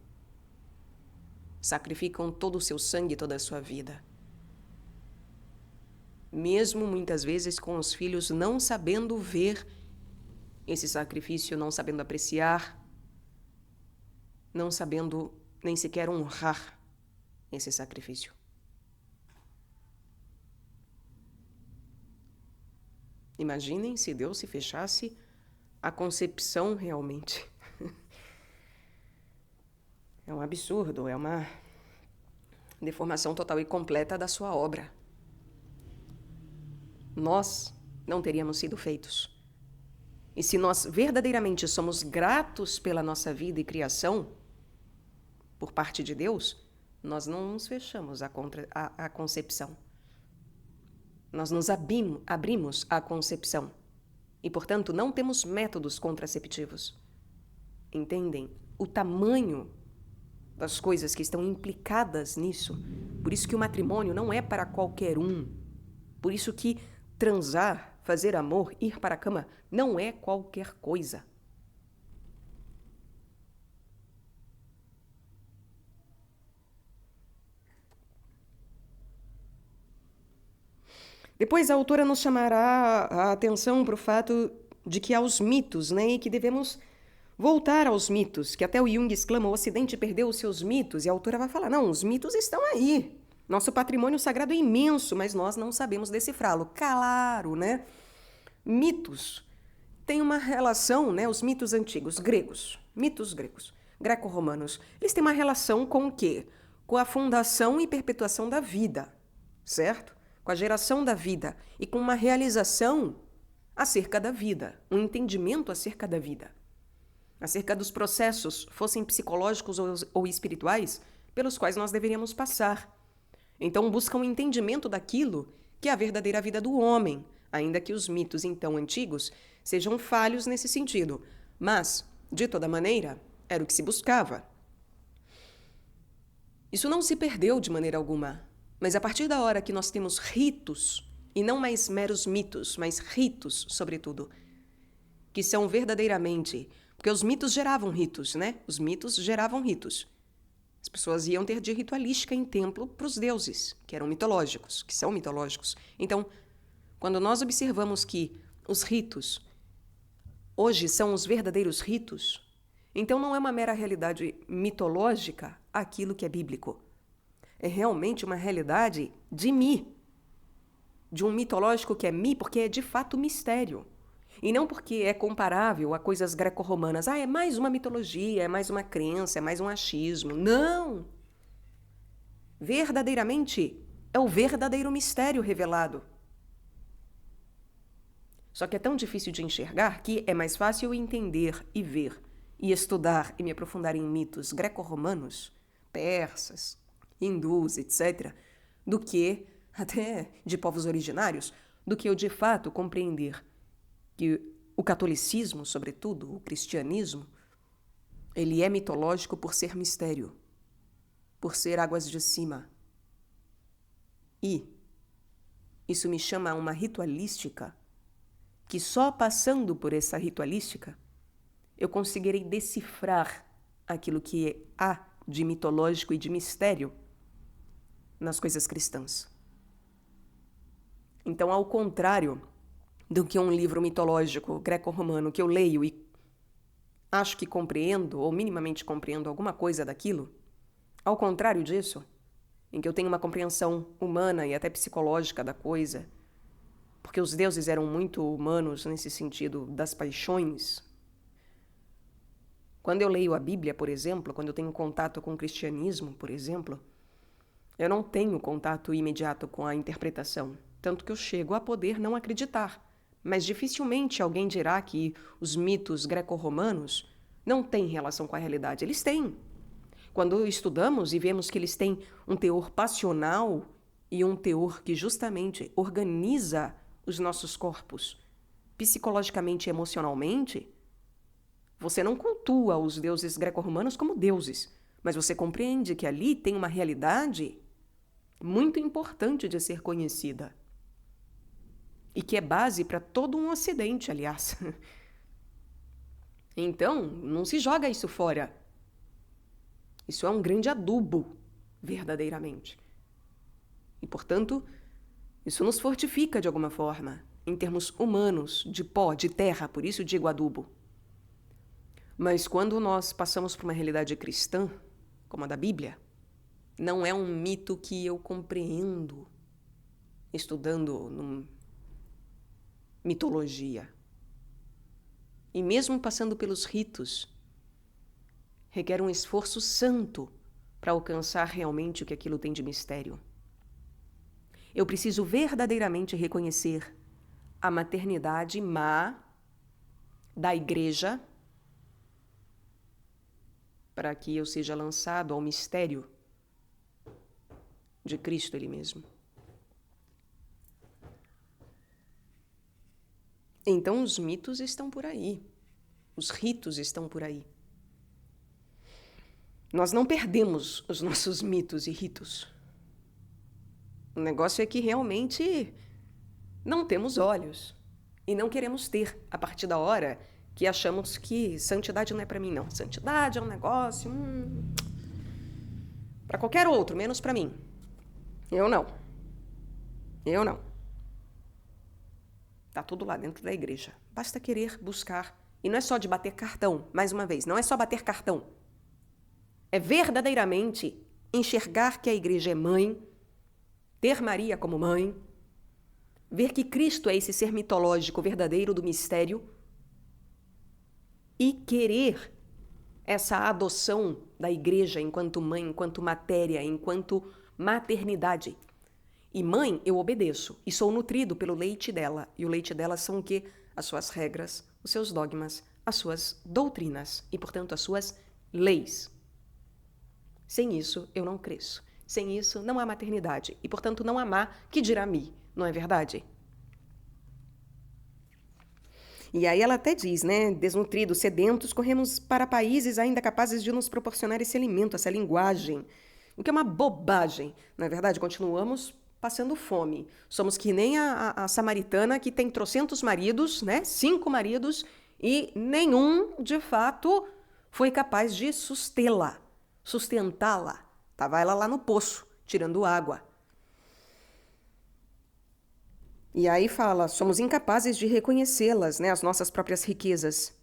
Sacrificam todo o seu sangue, toda a sua vida. Mesmo muitas vezes com os filhos não sabendo ver esse sacrifício, não sabendo apreciar, não sabendo nem sequer honrar esse sacrifício. Imaginem se Deus se fechasse à concepção realmente. É um absurdo, é uma deformação total e completa da sua obra. Nós não teríamos sido feitos. E se nós verdadeiramente somos gratos pela nossa vida e criação, por parte de Deus, nós não nos fechamos à concepção. Nós nos abrimos à concepção. E, portanto, não temos métodos contraceptivos. Entendem o tamanho das coisas que estão implicadas nisso? Por isso que o matrimônio não é para qualquer um. Por isso que transar, fazer amor, ir para a cama, não é qualquer coisa. Depois a autora nos chamará a atenção para o fato de que há os mitos, né? E que devemos voltar aos mitos, que até o Jung exclama, o Ocidente perdeu os seus mitos, e a autora vai falar, não, os mitos estão aí. Nosso patrimônio sagrado é imenso, mas nós não sabemos decifrá-lo. Claro, né? Mitos têm uma relação, né? Os mitos antigos, mitos gregos, greco-romanos, eles têm uma relação com o quê? Com a fundação e perpetuação da vida, certo? Com a geração da vida e com uma realização acerca da vida, um entendimento acerca da vida, acerca dos processos, fossem psicológicos ou espirituais, pelos quais nós deveríamos passar. Então buscam um entendimento daquilo que é a verdadeira vida do homem, ainda que os mitos então antigos sejam falhos nesse sentido. Mas, de toda maneira, era o que se buscava. Isso não se perdeu de maneira alguma. Mas a partir da hora que nós temos ritos, e não mais meros mitos, mas ritos, sobretudo, que são verdadeiramente... Porque os mitos geravam ritos, né? Os mitos geravam ritos. As pessoas iam ter de ritualística em templo para os deuses, que eram mitológicos, que são mitológicos. Então, quando nós observamos que os ritos hoje são os verdadeiros ritos, então não é uma mera realidade mitológica aquilo que é bíblico. É realmente uma realidade de mim, de um mitológico que é mim, porque é de fato mistério. E não porque é comparável a coisas greco-romanas. Ah, é mais uma mitologia, é mais uma crença, é mais um achismo. Não! Verdadeiramente é o verdadeiro mistério revelado. Só que é tão difícil de enxergar que é mais fácil entender e ver, e estudar e me aprofundar em mitos greco-romanos, persas, hindus, etc., do que, até de povos originários, do que eu de fato compreender que o catolicismo, sobretudo, o cristianismo, ele é mitológico por ser mistério, por ser águas de cima. E isso me chama a uma ritualística que só passando por essa ritualística eu conseguirei decifrar aquilo que há de mitológico e de mistério nas coisas cristãs. Então, ao contrário do que um livro mitológico greco-romano que eu leio e acho que compreendo, ou minimamente compreendo alguma coisa daquilo, ao contrário disso, em que eu tenho uma compreensão humana e até psicológica da coisa, porque os deuses eram muito humanos nesse sentido das paixões. Quando eu leio a Bíblia, por exemplo, quando eu tenho contato com o cristianismo, por exemplo, eu não tenho contato imediato com a interpretação, tanto que eu chego a poder não acreditar. Mas dificilmente alguém dirá que os mitos greco-romanos não têm relação com a realidade. Eles têm. Quando estudamos e vemos que eles têm um teor passional e um teor que justamente organiza os nossos corpos psicologicamente e emocionalmente, você não cultua os deuses greco-romanos como deuses, mas você compreende que ali tem uma realidade muito importante de ser conhecida e que é base para todo um ocidente, aliás. Então, não se joga isso fora. Isso é um grande adubo, verdadeiramente. E, portanto, isso nos fortifica de alguma forma, em termos humanos, de pó, de terra, por isso digo adubo. Mas quando nós passamos por uma realidade cristã, como a da Bíblia, não é um mito que eu compreendo estudando mitologia. E mesmo passando pelos ritos, requer um esforço santo para alcançar realmente o que aquilo tem de mistério. Eu preciso verdadeiramente reconhecer a maternidade má da igreja para que eu seja lançado ao mistério de Cristo Ele mesmo. Então os mitos estão por aí, os ritos estão por aí. Nós não perdemos os nossos mitos e ritos. O negócio é que realmente não temos olhos e não queremos ter a partir da hora que achamos que santidade não é para mim, não. Santidade é um negócio para qualquer outro, menos para mim. Eu não. Tá tudo lá dentro da igreja. Basta querer buscar. E não é só de bater cartão, mais uma vez, não é só bater cartão. É verdadeiramente enxergar que a igreja é mãe, ter Maria como mãe, ver que Cristo é esse ser mitológico verdadeiro do mistério e querer essa adoção da igreja enquanto mãe, enquanto matéria, enquanto maternidade. E mãe, eu obedeço e sou nutrido pelo leite dela. E o leite dela são o quê? As suas regras, os seus dogmas, as suas doutrinas e, portanto, as suas leis. Sem isso, eu não cresço. Sem isso, não há maternidade. E, portanto, não há má que dirá me, não é verdade? E aí ela até diz, né? Desnutridos, sedentos, corremos para países ainda capazes de nos proporcionar esse alimento, essa linguagem. O que é uma bobagem, não é verdade? Continuamos passando fome. Somos que nem a samaritana que tem trocentos maridos, né? 5 maridos, e nenhum, de fato, foi capaz de sustentá-la. Estava ela lá no poço, tirando água. E aí fala, somos incapazes de reconhecê-las, né, as nossas próprias riquezas,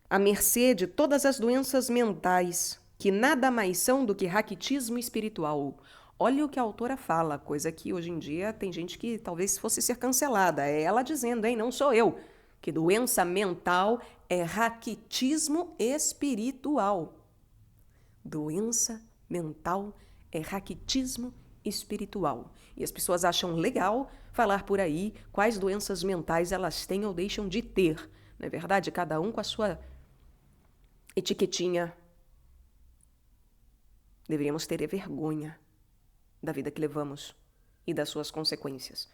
à mercê de todas as doenças mentais, que nada mais são do que raquitismo espiritual. Olha o que a autora fala, coisa que hoje em dia tem gente que talvez fosse ser cancelada. É ela dizendo, hein, não sou eu, que doença mental é raquitismo espiritual. Doença mental é raquitismo espiritual. E as pessoas acham legal falar por aí quais doenças mentais elas têm ou deixam de ter. Não é verdade? Cada um com a sua etiquetinha. Deveríamos ter vergonha da vida que levamos e das suas consequências.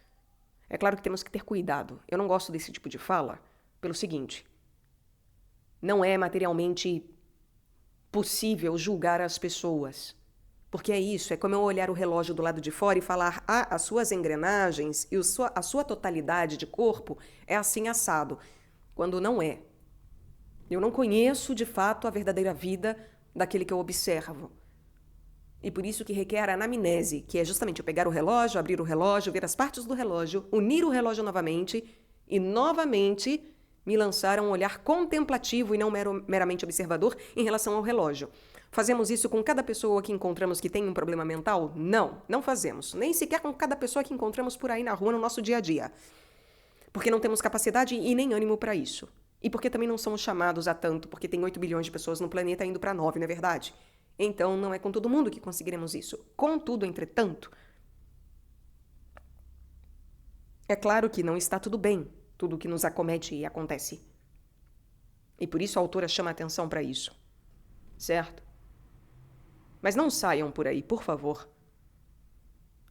É claro que temos que ter cuidado. Eu não gosto desse tipo de fala pelo seguinte: não é materialmente possível julgar as pessoas. Porque é isso, é como eu olhar o relógio do lado de fora e falar, as suas engrenagens e a sua totalidade de corpo é assim assado, quando não é. Eu não conheço, de fato, a verdadeira vida daquele que eu observo. E por isso que requer a anamnese, que é justamente eu pegar o relógio, abrir o relógio, ver as partes do relógio, unir o relógio novamente e novamente me lançar a um olhar contemplativo e não meramente observador em relação ao relógio. Fazemos isso com cada pessoa que encontramos que tem um problema mental? Não, não fazemos. Nem sequer com cada pessoa que encontramos por aí na rua no nosso dia a dia. Porque não temos capacidade e nem ânimo para isso. E porque também não somos chamados a tanto, porque tem 8 bilhões de pessoas no planeta indo para 9, não é verdade? Então não é com todo mundo que conseguiremos isso. Contudo, entretanto, é claro que não está tudo bem, tudo o que nos acomete e acontece. E por isso a autora chama a atenção para isso. Certo? Mas não saiam por aí, por favor,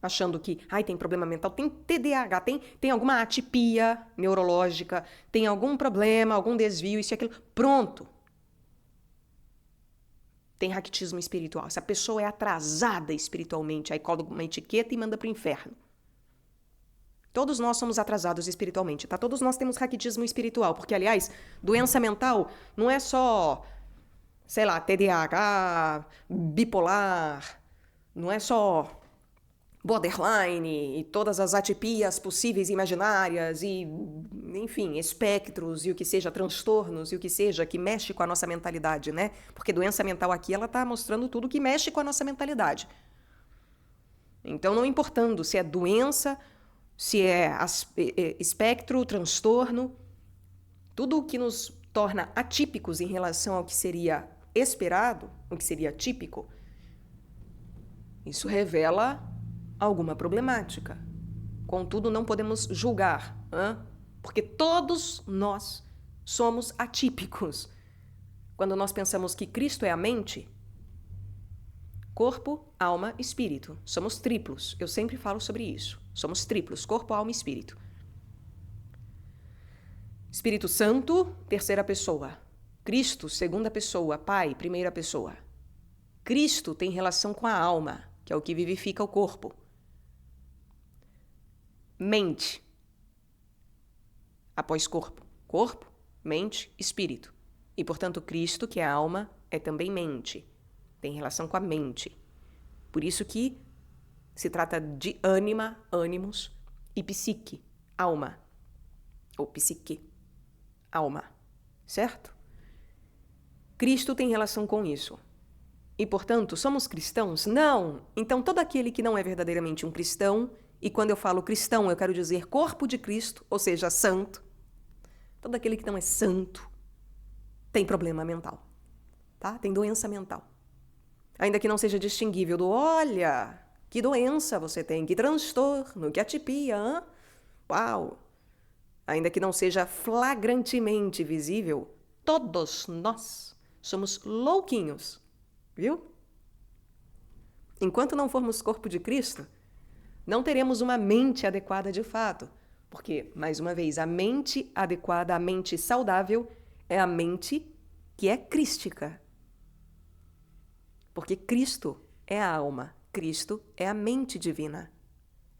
achando que, tem problema mental, tem TDAH, tem alguma atipia neurológica, tem algum problema, algum desvio, isso e aquilo. Pronto. Tem raquitismo espiritual. Essa pessoa é atrasada espiritualmente, aí coloca uma etiqueta e manda pro inferno. Todos nós somos atrasados espiritualmente, tá? Todos nós temos raquitismo espiritual, porque, aliás, doença mental não é só, sei lá, TDAH, bipolar, não é só borderline e todas as atipias possíveis e imaginárias e, enfim, espectros e o que seja, transtornos e o que seja que mexe com a nossa mentalidade, né? Porque doença mental aqui, ela tá mostrando tudo que mexe com a nossa mentalidade. Então, não importando se é doença, se é espectro, transtorno, tudo o que nos torna atípicos em relação ao que seria esperado, o que seria típico, isso revela alguma problemática. Contudo, não podemos julgar, porque todos nós somos atípicos. Quando nós pensamos que Cristo é a mente, corpo, alma, espírito. Somos triplos. Eu sempre falo sobre isso. Somos triplos, corpo, alma e espírito. Espírito Santo, terceira pessoa. Cristo, segunda pessoa. Pai, primeira pessoa. Cristo tem relação com a alma, que é o que vivifica o corpo. Mente, após corpo. Corpo, mente, espírito. E, portanto, Cristo, que é a alma, é também mente. Tem relação com a mente. Por isso que se trata de ânima, ânimos, e psique, alma. Ou psique, alma. Certo? Cristo tem relação com isso. E, portanto, somos cristãos? Não! Então, todo aquele que não é verdadeiramente um cristão, e quando eu falo cristão, eu quero dizer corpo de Cristo, ou seja, santo, todo aquele que não é santo tem problema mental, tá? Tem doença mental. Ainda que não seja distinguível do, olha, que doença você tem, que transtorno, que atipia, uau! Ainda que não seja flagrantemente visível, todos nós somos louquinhos, viu? Enquanto não formos corpo de Cristo, não teremos uma mente adequada de fato. Porque, mais uma vez, a mente adequada, a mente saudável, é a mente que é crística. Porque Cristo é a alma, Cristo é a mente divina.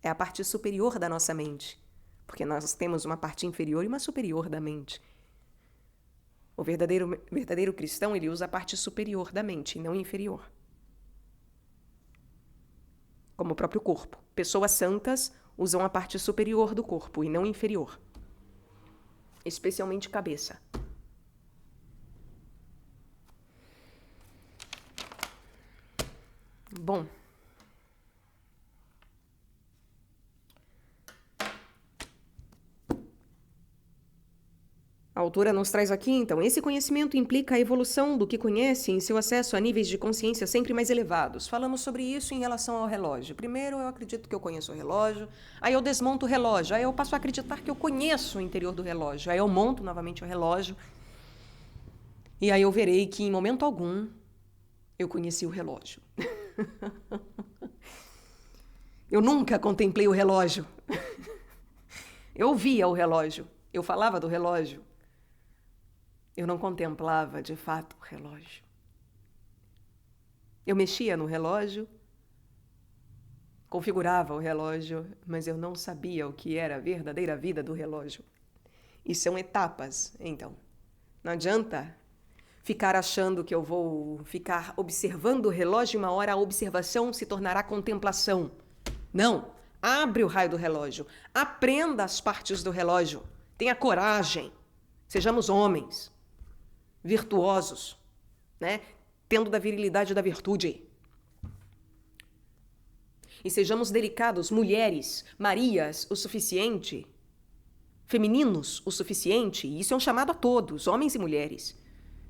É a parte superior da nossa mente. Porque nós temos uma parte inferior e uma superior da mente. O verdadeiro cristão, ele usa a parte superior da mente, e não inferior. Como o próprio corpo. Pessoas santas usam a parte superior do corpo e não inferior. Especialmente cabeça. Bom. A autora nos traz aqui, então, esse conhecimento implica a evolução do que conhece em seu acesso a níveis de consciência sempre mais elevados. Falamos sobre isso em relação ao relógio. Primeiro, eu acredito que eu conheço o relógio, aí eu desmonto o relógio, aí eu passo a acreditar que eu conheço o interior do relógio, aí eu monto novamente o relógio, e aí eu verei que, em momento algum, eu conheci o relógio. Eu nunca contemplei o relógio. Eu via o relógio, eu falava do relógio. Eu não contemplava, de fato, o relógio. Eu mexia no relógio, configurava o relógio, mas eu não sabia o que era a verdadeira vida do relógio. E são etapas, então. Não adianta ficar achando que eu vou ficar observando o relógio e uma hora a observação se tornará contemplação. Não! Abre o raio do relógio. Aprenda as partes do relógio. Tenha coragem. Sejamos homens. Virtuosos, né? Tendo da virilidade da virtude. E sejamos delicados, mulheres, Marias, o suficiente, femininos, o suficiente, e isso é um chamado a todos, homens e mulheres,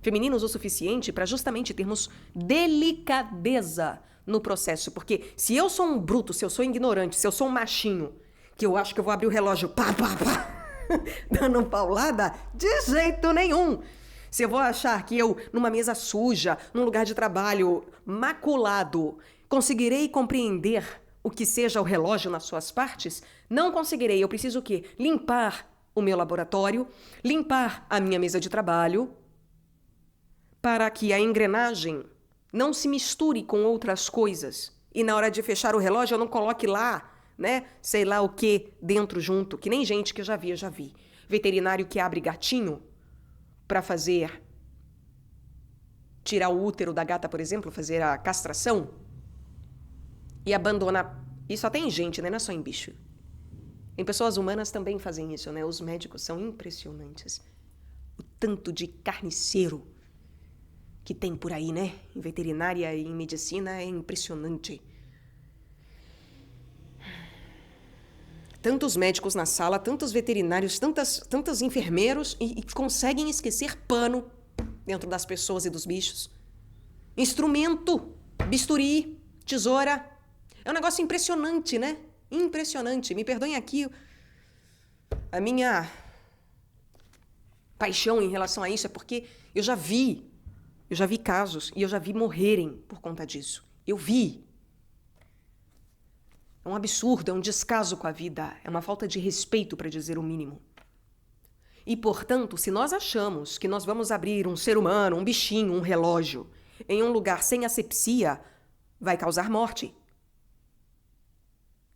femininos o suficiente para justamente termos delicadeza no processo, porque se eu sou um bruto, se eu sou ignorante, se eu sou um machinho, que eu acho que eu vou abrir o relógio, pá, pá, pá, dando paulada, de jeito nenhum. Se eu vou achar que eu, numa mesa suja, num lugar de trabalho maculado, conseguirei compreender o que seja o relógio nas suas partes, não conseguirei. Eu preciso o quê? Limpar o meu laboratório, limpar a minha mesa de trabalho, para que a engrenagem não se misture com outras coisas. E na hora de fechar o relógio eu não coloque lá, né, sei lá o que dentro junto, que nem gente que eu já vi. Veterinário que abre gatinho para tirar o útero da gata, por exemplo, fazer a castração e abandona. E só tem gente, né? Não é só em bicho. Em pessoas humanas também fazem isso, né? Os médicos são impressionantes. O tanto de carniceiro que tem por aí, né? Em veterinária e em medicina é impressionante. Tantos médicos na sala, tantos veterinários, tantos enfermeiros e conseguem esquecer pano dentro das pessoas e dos bichos. Instrumento, bisturi, tesoura. É um negócio impressionante, né? Impressionante. Me perdoem aqui a minha paixão em relação a isso, é porque eu já vi casos e eu já vi morrerem por conta disso. Eu vi. É um absurdo, é um descaso com a vida, é uma falta de respeito, para dizer o mínimo. E, portanto, se nós achamos que nós vamos abrir um ser humano, um bichinho, um relógio, em um lugar sem asepsia, vai causar morte.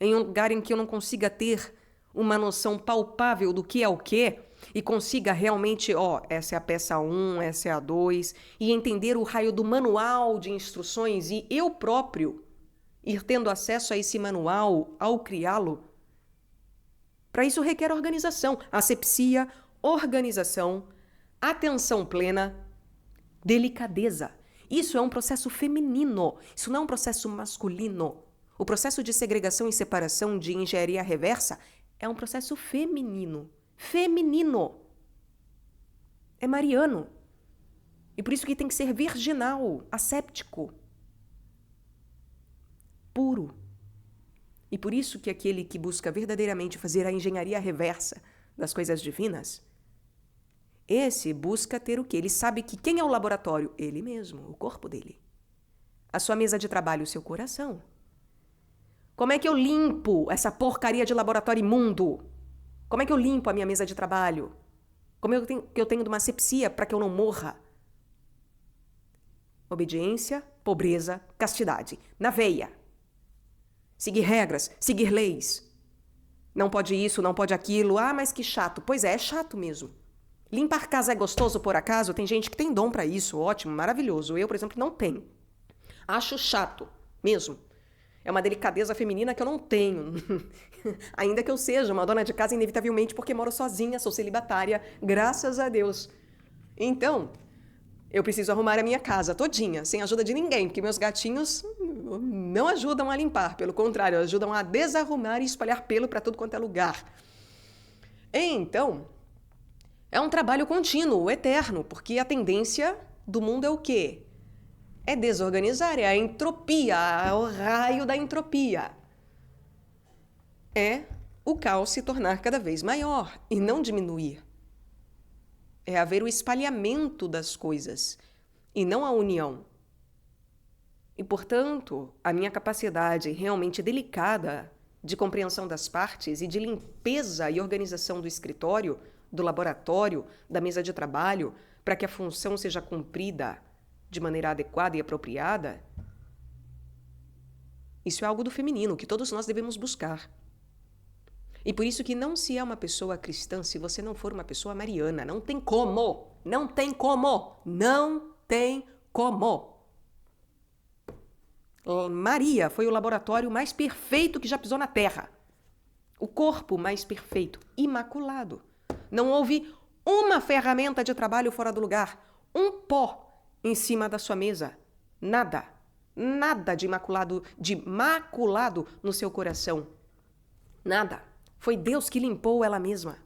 Em um lugar em que eu não consiga ter uma noção palpável do que é o quê, e consiga realmente, essa é a peça 1, essa é a 2, e entender o raio do manual de instruções, e eu próprio ir tendo acesso a esse manual ao criá-lo. Para isso requer organização, asepsia, organização, atenção plena, delicadeza. Isso é um processo feminino, isso não é um processo masculino. O processo de segregação e separação de engenharia reversa é um processo feminino. Feminino. É mariano. E por isso que tem que ser virginal, asséptico, puro. E por isso que aquele que busca verdadeiramente fazer a engenharia reversa das coisas divinas, esse busca ter o quê? Ele sabe que quem é o laboratório? Ele mesmo, o corpo dele. A sua mesa de trabalho, o seu coração. Como é que eu limpo essa porcaria de laboratório imundo? Como é que eu limpo a minha mesa de trabalho? Como é que eu tenho uma asepsia para que eu não morra? Obediência, pobreza, castidade. Na veia. Seguir regras, seguir leis. Não pode isso, não pode aquilo. Ah, mas que chato. Pois é chato mesmo. Limpar casa é gostoso, por acaso? Tem gente que tem dom para isso. Ótimo, maravilhoso. Eu, por exemplo, não tenho. Acho chato, mesmo. É uma delicadeza feminina que eu não tenho. Ainda que eu seja uma dona de casa, inevitavelmente, porque moro sozinha, sou celibatária, graças a Deus. Então, eu preciso arrumar a minha casa todinha, sem ajuda de ninguém, porque meus gatinhos não ajudam a limpar, pelo contrário, ajudam a desarrumar e espalhar pelo para tudo quanto é lugar. Então, é um trabalho contínuo, eterno, porque a tendência do mundo é o quê? É desorganizar, é a entropia, é o raio da entropia. É o caos se tornar cada vez maior e não diminuir. É haver o espalhamento das coisas e não a união. E, portanto, a minha capacidade realmente delicada de compreensão das partes e de limpeza e organização do escritório, do laboratório, da mesa de trabalho, para que a função seja cumprida de maneira adequada e apropriada, isso é algo do feminino que todos nós devemos buscar. E por isso que não se é uma pessoa cristã se você não for uma pessoa mariana. Não tem como. Não tem como. Não tem como. Maria foi o laboratório mais perfeito que já pisou na Terra. O corpo mais perfeito, imaculado. Não houve uma ferramenta de trabalho fora do lugar. Um pó em cima da sua mesa. Nada. Nada de maculado no seu coração. Nada. Foi Deus que limpou ela mesma.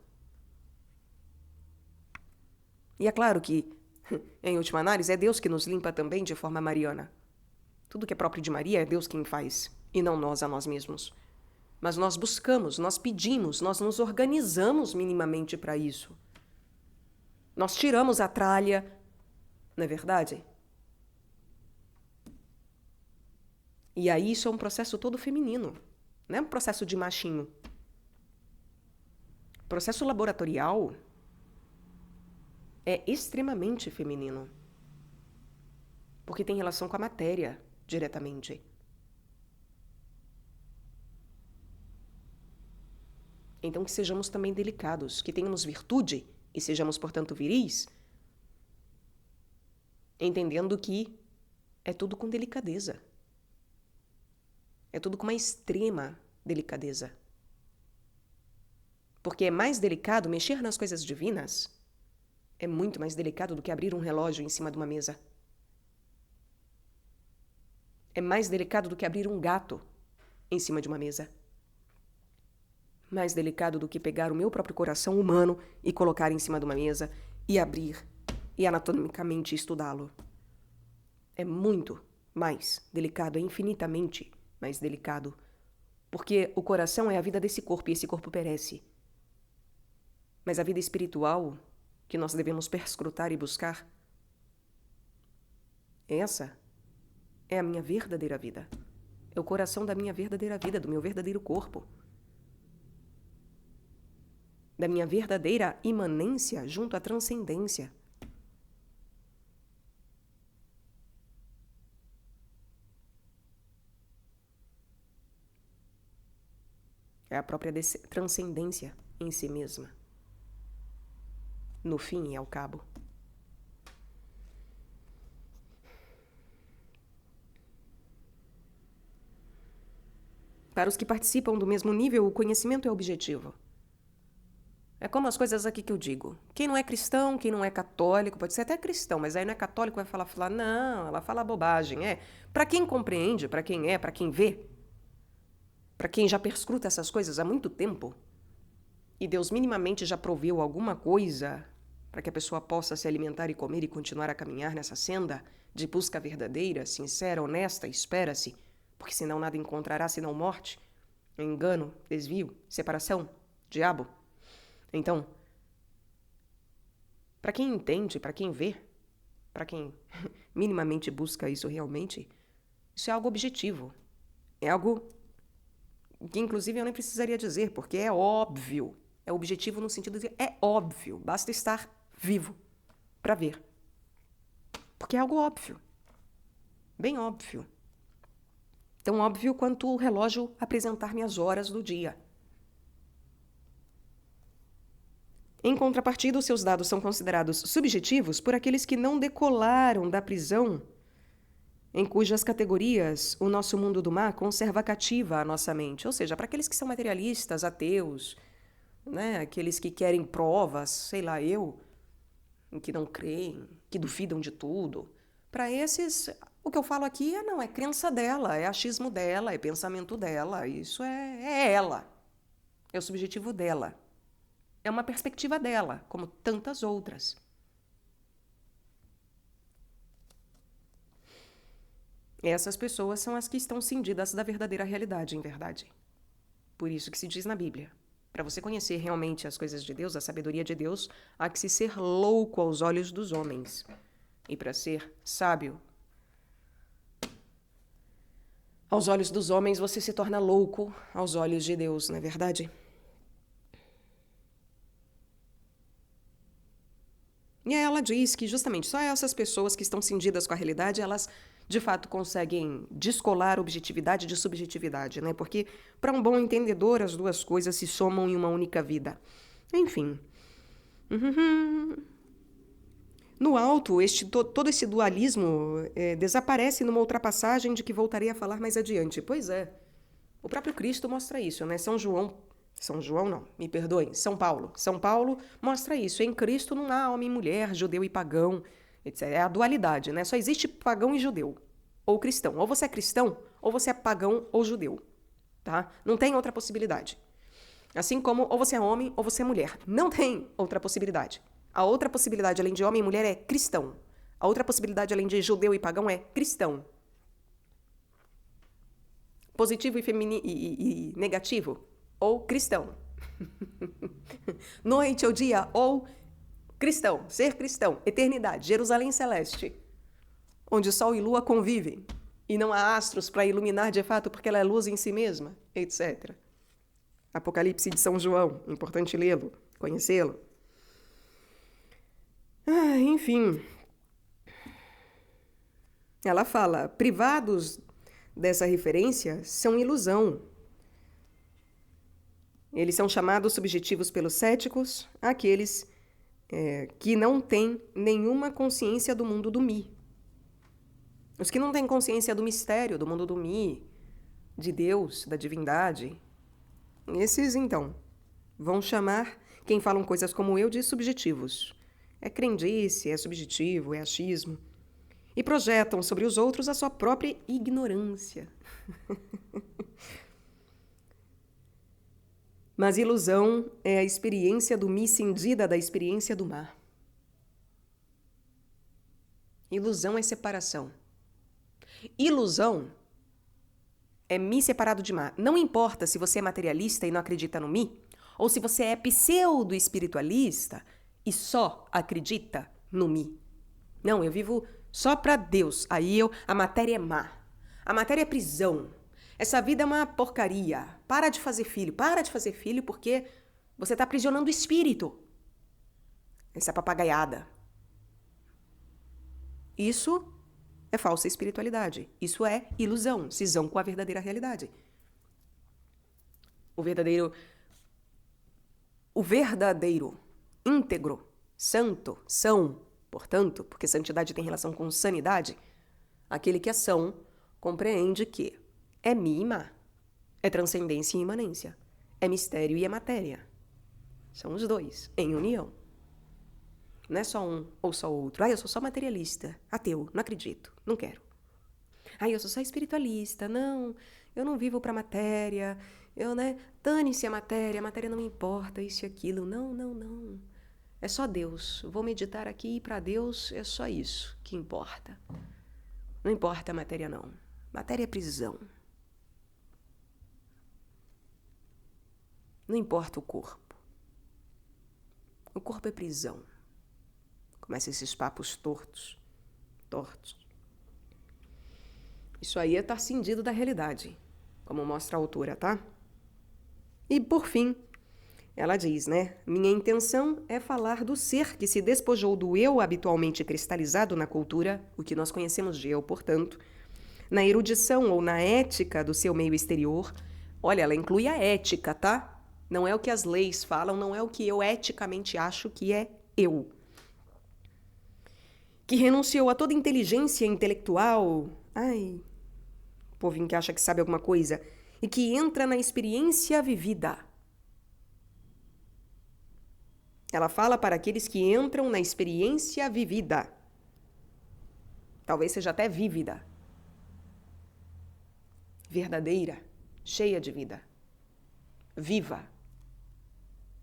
E é claro que, em última análise, é Deus que nos limpa também de forma mariana. Tudo que é próprio de Maria é Deus quem faz, e não nós a nós mesmos. Mas nós buscamos, nós pedimos, nós nos organizamos minimamente para isso. Nós tiramos a tralha, não é verdade? E aí isso é um processo todo feminino. Não é um processo de machinho. O processo laboratorial é extremamente feminino. Porque tem relação com a matéria diretamente. Então que sejamos também delicados, que tenhamos virtude e sejamos, portanto, viris, entendendo que é tudo com delicadeza. É tudo com uma extrema delicadeza. Porque é mais delicado mexer nas coisas divinas, é muito mais delicado do que abrir um relógio em cima de uma mesa. É mais delicado do que abrir um gato em cima de uma mesa. Mais delicado do que pegar o meu próprio coração humano e colocar em cima de uma mesa e abrir e anatomicamente estudá-lo. É muito mais delicado, é infinitamente mais delicado, porque o coração é a vida desse corpo e esse corpo perece. Mas a vida espiritual que nós devemos perscrutar e buscar, essa é a minha verdadeira vida. É o coração da minha verdadeira vida, do meu verdadeiro corpo. Da minha verdadeira imanência junto à transcendência. É a própria transcendência em si mesma. No fim e ao cabo. Para os que participam do mesmo nível, o conhecimento é objetivo. É como as coisas aqui que eu digo. Quem não é cristão, quem não é católico, pode ser até cristão, mas aí não é católico, vai falar, não, ela fala bobagem. Para quem compreende, para quem vê, para quem já perscruta essas coisas há muito tempo, e Deus minimamente já proveu alguma coisa para que a pessoa possa se alimentar e comer e continuar a caminhar nessa senda de busca verdadeira, sincera, honesta, espera-se, porque senão nada encontrará senão morte, engano, desvio, separação, diabo. Então, para quem entende, para quem vê, para quem minimamente busca isso realmente, isso é algo objetivo. É algo que, inclusive, eu nem precisaria dizer, porque é óbvio. É objetivo no sentido de é óbvio. Basta estar vivo para ver. Porque é algo óbvio. Bem óbvio. Tão óbvio quanto o relógio apresentar-me as horas do dia. Em contrapartida, os seus dados são considerados subjetivos por aqueles que não decolaram da prisão em cujas categorias o nosso mundo do mar conserva cativa a nossa mente. Ou seja, para aqueles que são materialistas, ateus, né? Aqueles que querem provas, sei lá, que não creem, que duvidam de tudo. Para esses, o que eu falo aqui é crença dela, é achismo dela, é pensamento dela, isso é ela, é o subjetivo dela. É uma perspectiva dela, como tantas outras. Essas pessoas são as que estão cindidas da verdadeira realidade, em verdade. Por isso que se diz na Bíblia. Para você conhecer realmente as coisas de Deus, a sabedoria de Deus, há que se ser louco aos olhos dos homens. E para ser sábio aos olhos dos homens, você se torna louco aos olhos de Deus, não é verdade? E aí ela diz que justamente só essas pessoas que estão cindidas com a realidade, elas de fato conseguem descolar objetividade de subjetividade, né? Porque para um bom entendedor as duas coisas se somam em uma única vida. Enfim. No alto, todo esse dualismo desaparece numa ultrapassagem de que voltarei a falar mais adiante. Pois é, o próprio Cristo mostra isso, né? São João não, me perdoem, São Paulo mostra isso. Em Cristo não há homem e mulher, judeu e pagão, etc. É a dualidade, né? Só existe pagão e judeu, ou cristão. Ou você é cristão, ou você é pagão ou judeu, tá? Não tem outra possibilidade. Assim como ou você é homem ou você é mulher. Não tem outra possibilidade. A outra possibilidade, além de homem e mulher, é cristão. A outra possibilidade, além de judeu e pagão, é cristão. Positivo e negativo, ou cristão. Noite ou dia, ou cristão, ser cristão, eternidade, Jerusalém celeste, onde sol e lua convivem. e não há astros para iluminar de fato porque ela é luz em si mesma, etc. Apocalipse de São João, importante lê-lo, conhecê-lo. Enfim, ela fala, privados dessa referência são ilusão. Eles são chamados subjetivos pelos céticos, aqueles que não têm nenhuma consciência do mundo do Mi. Os que não têm consciência do mistério, do mundo do Mi, de Deus, da divindade, esses, então, vão chamar quem falam coisas como eu de subjetivos. É crendice, é subjetivo, é achismo. E projetam sobre os outros a sua própria ignorância. Mas ilusão é a experiência do Mi cindida da experiência do Ma. Ilusão é separação. Ilusão é Mi separado de Ma. Não importa se você é materialista e não acredita no Mi, ou se você é pseudo-espiritualista e só acredita no Mi. Não, eu vivo só para Deus. Aí a matéria é má. A matéria é prisão. Essa vida é uma porcaria. Para de fazer filho porque você está aprisionando o espírito. Essa papagaiada. Isso é falsa espiritualidade. Isso é ilusão, cisão com a verdadeira realidade. O verdadeiro, íntegro, santo, são, portanto, porque santidade tem relação com sanidade, aquele que é são compreende que é Mi e Ma, é transcendência e imanência, é mistério e é matéria. São os dois, em união. Não é só um ou só outro. Eu sou só materialista, ateu, não acredito, não quero. Eu sou só espiritualista, não, eu não vivo pra matéria, dane-se a matéria não me importa, isso e aquilo. Não. É só Deus. Vou meditar aqui e pra Deus é só isso que importa. Não importa a matéria, não. Matéria é prisão. Não importa o corpo. O corpo é prisão. Começam esses papos tortos. Isso aí é estar cindido da realidade, como mostra a autora, tá? E, por fim, ela diz, minha intenção é falar do ser que se despojou do eu habitualmente cristalizado na cultura, o que nós conhecemos de eu, portanto, na erudição ou na ética do seu meio exterior. Olha, ela inclui a ética, tá? Não é o que as leis falam, não é o que eu eticamente acho que é eu. Que renunciou a toda inteligência intelectual, povinho que acha que sabe alguma coisa, e que entra na experiência vivida. Ela fala para aqueles que entram na experiência vivida. Talvez seja até vívida. Verdadeira, cheia de vida. Viva.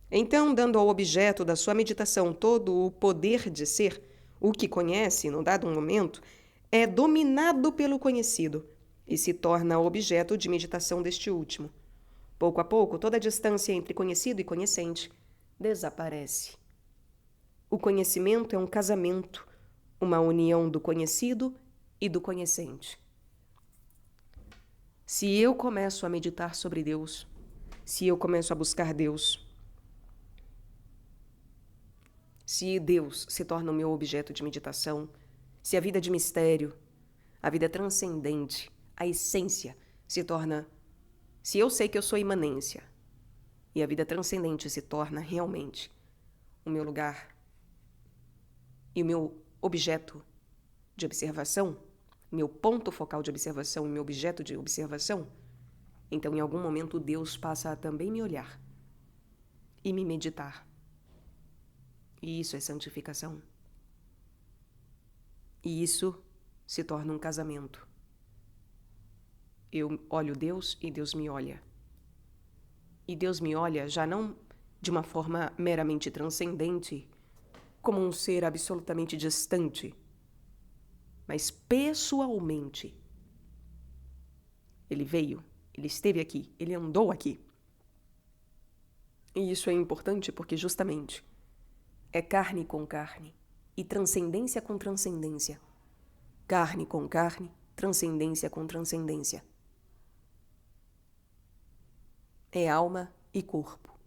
Então, dando ao objeto da sua meditação todo o poder de ser, o que conhece, num dado momento, é dominado pelo conhecido e se torna objeto de meditação deste último. Pouco a pouco, toda a distância entre conhecido e conhecente desaparece. O conhecimento é um casamento, uma união do conhecido e do conhecente. Se eu começo a meditar sobre Deus, se eu começo a buscar Deus, se Deus se torna o meu objeto de meditação, se a vida de mistério, a vida transcendente, a essência se torna... Se eu sei que eu sou imanência e a vida transcendente se torna realmente o meu lugar e o meu objeto de observação, meu ponto focal de observação e meu objeto de observação, então em algum momento Deus passa a também me olhar e me meditar. E isso é santificação. E isso se torna um casamento. Eu olho Deus e Deus me olha. E Deus me olha já não de uma forma meramente transcendente, como um ser absolutamente distante, mas pessoalmente. Ele veio, ele esteve aqui, ele andou aqui. E isso é importante porque justamente é carne com carne e transcendência com transcendência. Carne com carne transcendência com transcendência. É alma e corpo,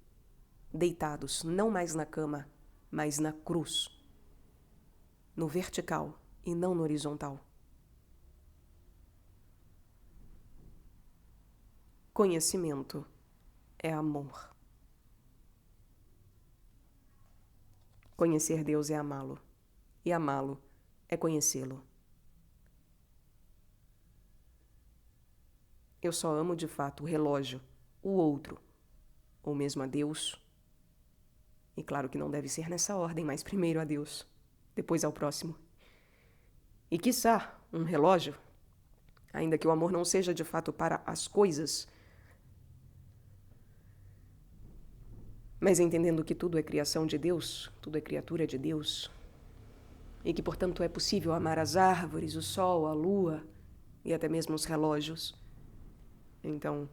deitados não mais na cama, mas na cruz, no vertical e não no horizontal. Conhecimento é amor. Conhecer Deus é amá-lo, e amá-lo é conhecê-lo. Eu só amo de fato o relógio, o outro, ou mesmo a Deus. E claro que não deve ser nessa ordem, mas primeiro a Deus, depois ao próximo. E quiçá um relógio, ainda que o amor não seja de fato para as coisas, mas entendendo que tudo é criação de Deus, tudo é criatura de Deus, e que, portanto, é possível amar as árvores, o sol, a lua e até mesmo os relógios. Então,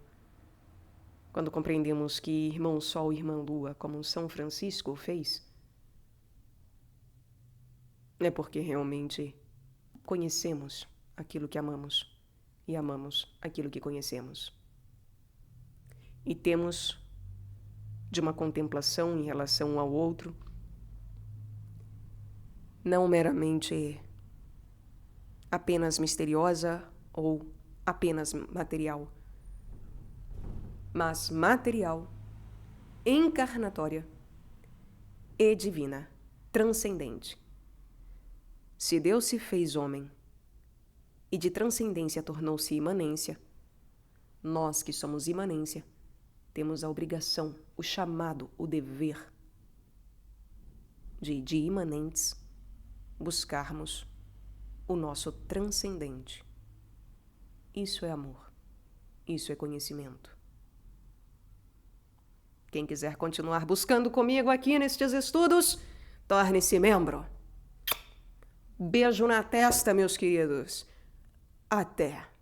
quando compreendemos que irmão Sol e irmã Lua, como São Francisco o fez, é porque realmente conhecemos aquilo que amamos e amamos aquilo que conhecemos. E temos de uma contemplação em relação ao outro, não meramente apenas misteriosa ou apenas material, mas material, encarnatória e divina, transcendente. Se Deus se fez homem e de transcendência tornou-se imanência, nós que somos imanência, temos a obrigação, o chamado, o dever de imanentes, buscarmos o nosso transcendente. Isso é amor, isso é conhecimento. Quem quiser continuar buscando comigo aqui nestes estudos, torne-se membro. Beijo na testa, meus queridos. Até!